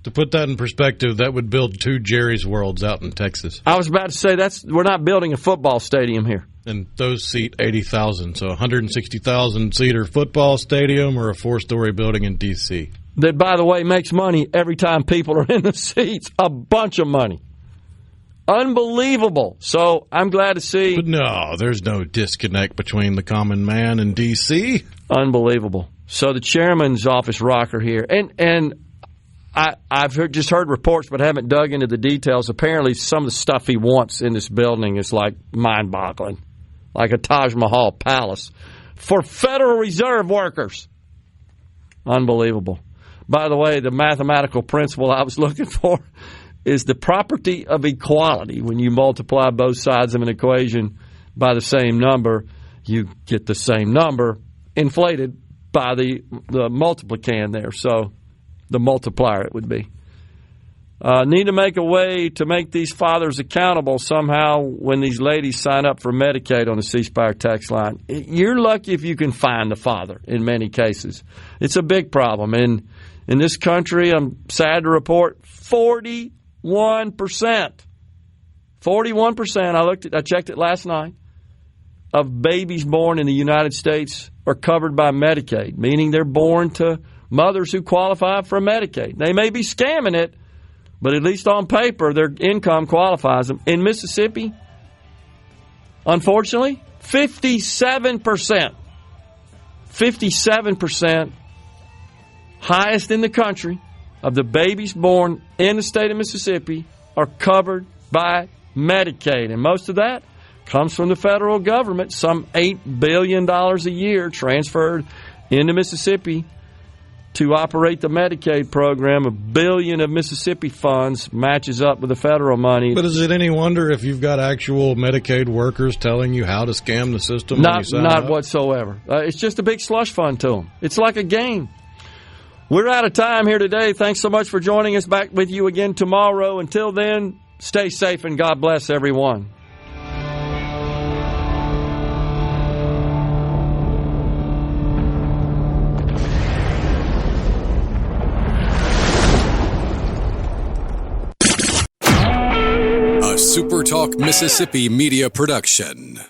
To put that in perspective, that would build 2 Jerry's Worlds out in Texas. I was about to say we're not building a football stadium here. And those seat 80,000, so 160,000-seater football stadium or a 4-story building in D.C. That, by the way, makes money every time people are in the seats. A bunch of money. Unbelievable. So I'm glad to see. But no, there's no disconnect between the common man and D.C. Unbelievable. So the chairman's office rocker here. And I've just heard reports but haven't dug into the details. Apparently some of the stuff he wants in this building is like mind-boggling. Like a Taj Mahal palace for Federal Reserve workers. Unbelievable. By the way, the mathematical principle I was looking for is the property of equality. When you multiply both sides of an equation by the same number, you get the same number inflated by the multiplicand there. So the multiplier it would be. Need to make a way to make these fathers accountable somehow when these ladies sign up for Medicaid on the C Spire text line. You're lucky if you can find the father in many cases. It's a big problem. And in this country, I'm sad to report, 41%. 41%, I checked it last night, of babies born in the United States are covered by Medicaid, meaning they're born to mothers who qualify for Medicaid. They may be scamming it, but at least on paper, their income qualifies them. In Mississippi, unfortunately, 57%. 57%, highest in the country, of the babies born in the state of Mississippi are covered by Medicaid. And most of that comes from the federal government, some $8 billion a year transferred into Mississippi to operate the Medicaid program. $1 billion of Mississippi funds matches up with the federal money. But is it any wonder if you've got actual Medicaid workers telling you how to scam the system? Not whatsoever. It's just a big slush fund to them. It's like a game. We're out of time here today. Thanks so much for joining us. Back with you again tomorrow. Until then, stay safe and God bless everyone. SuperTalk Mississippi media production.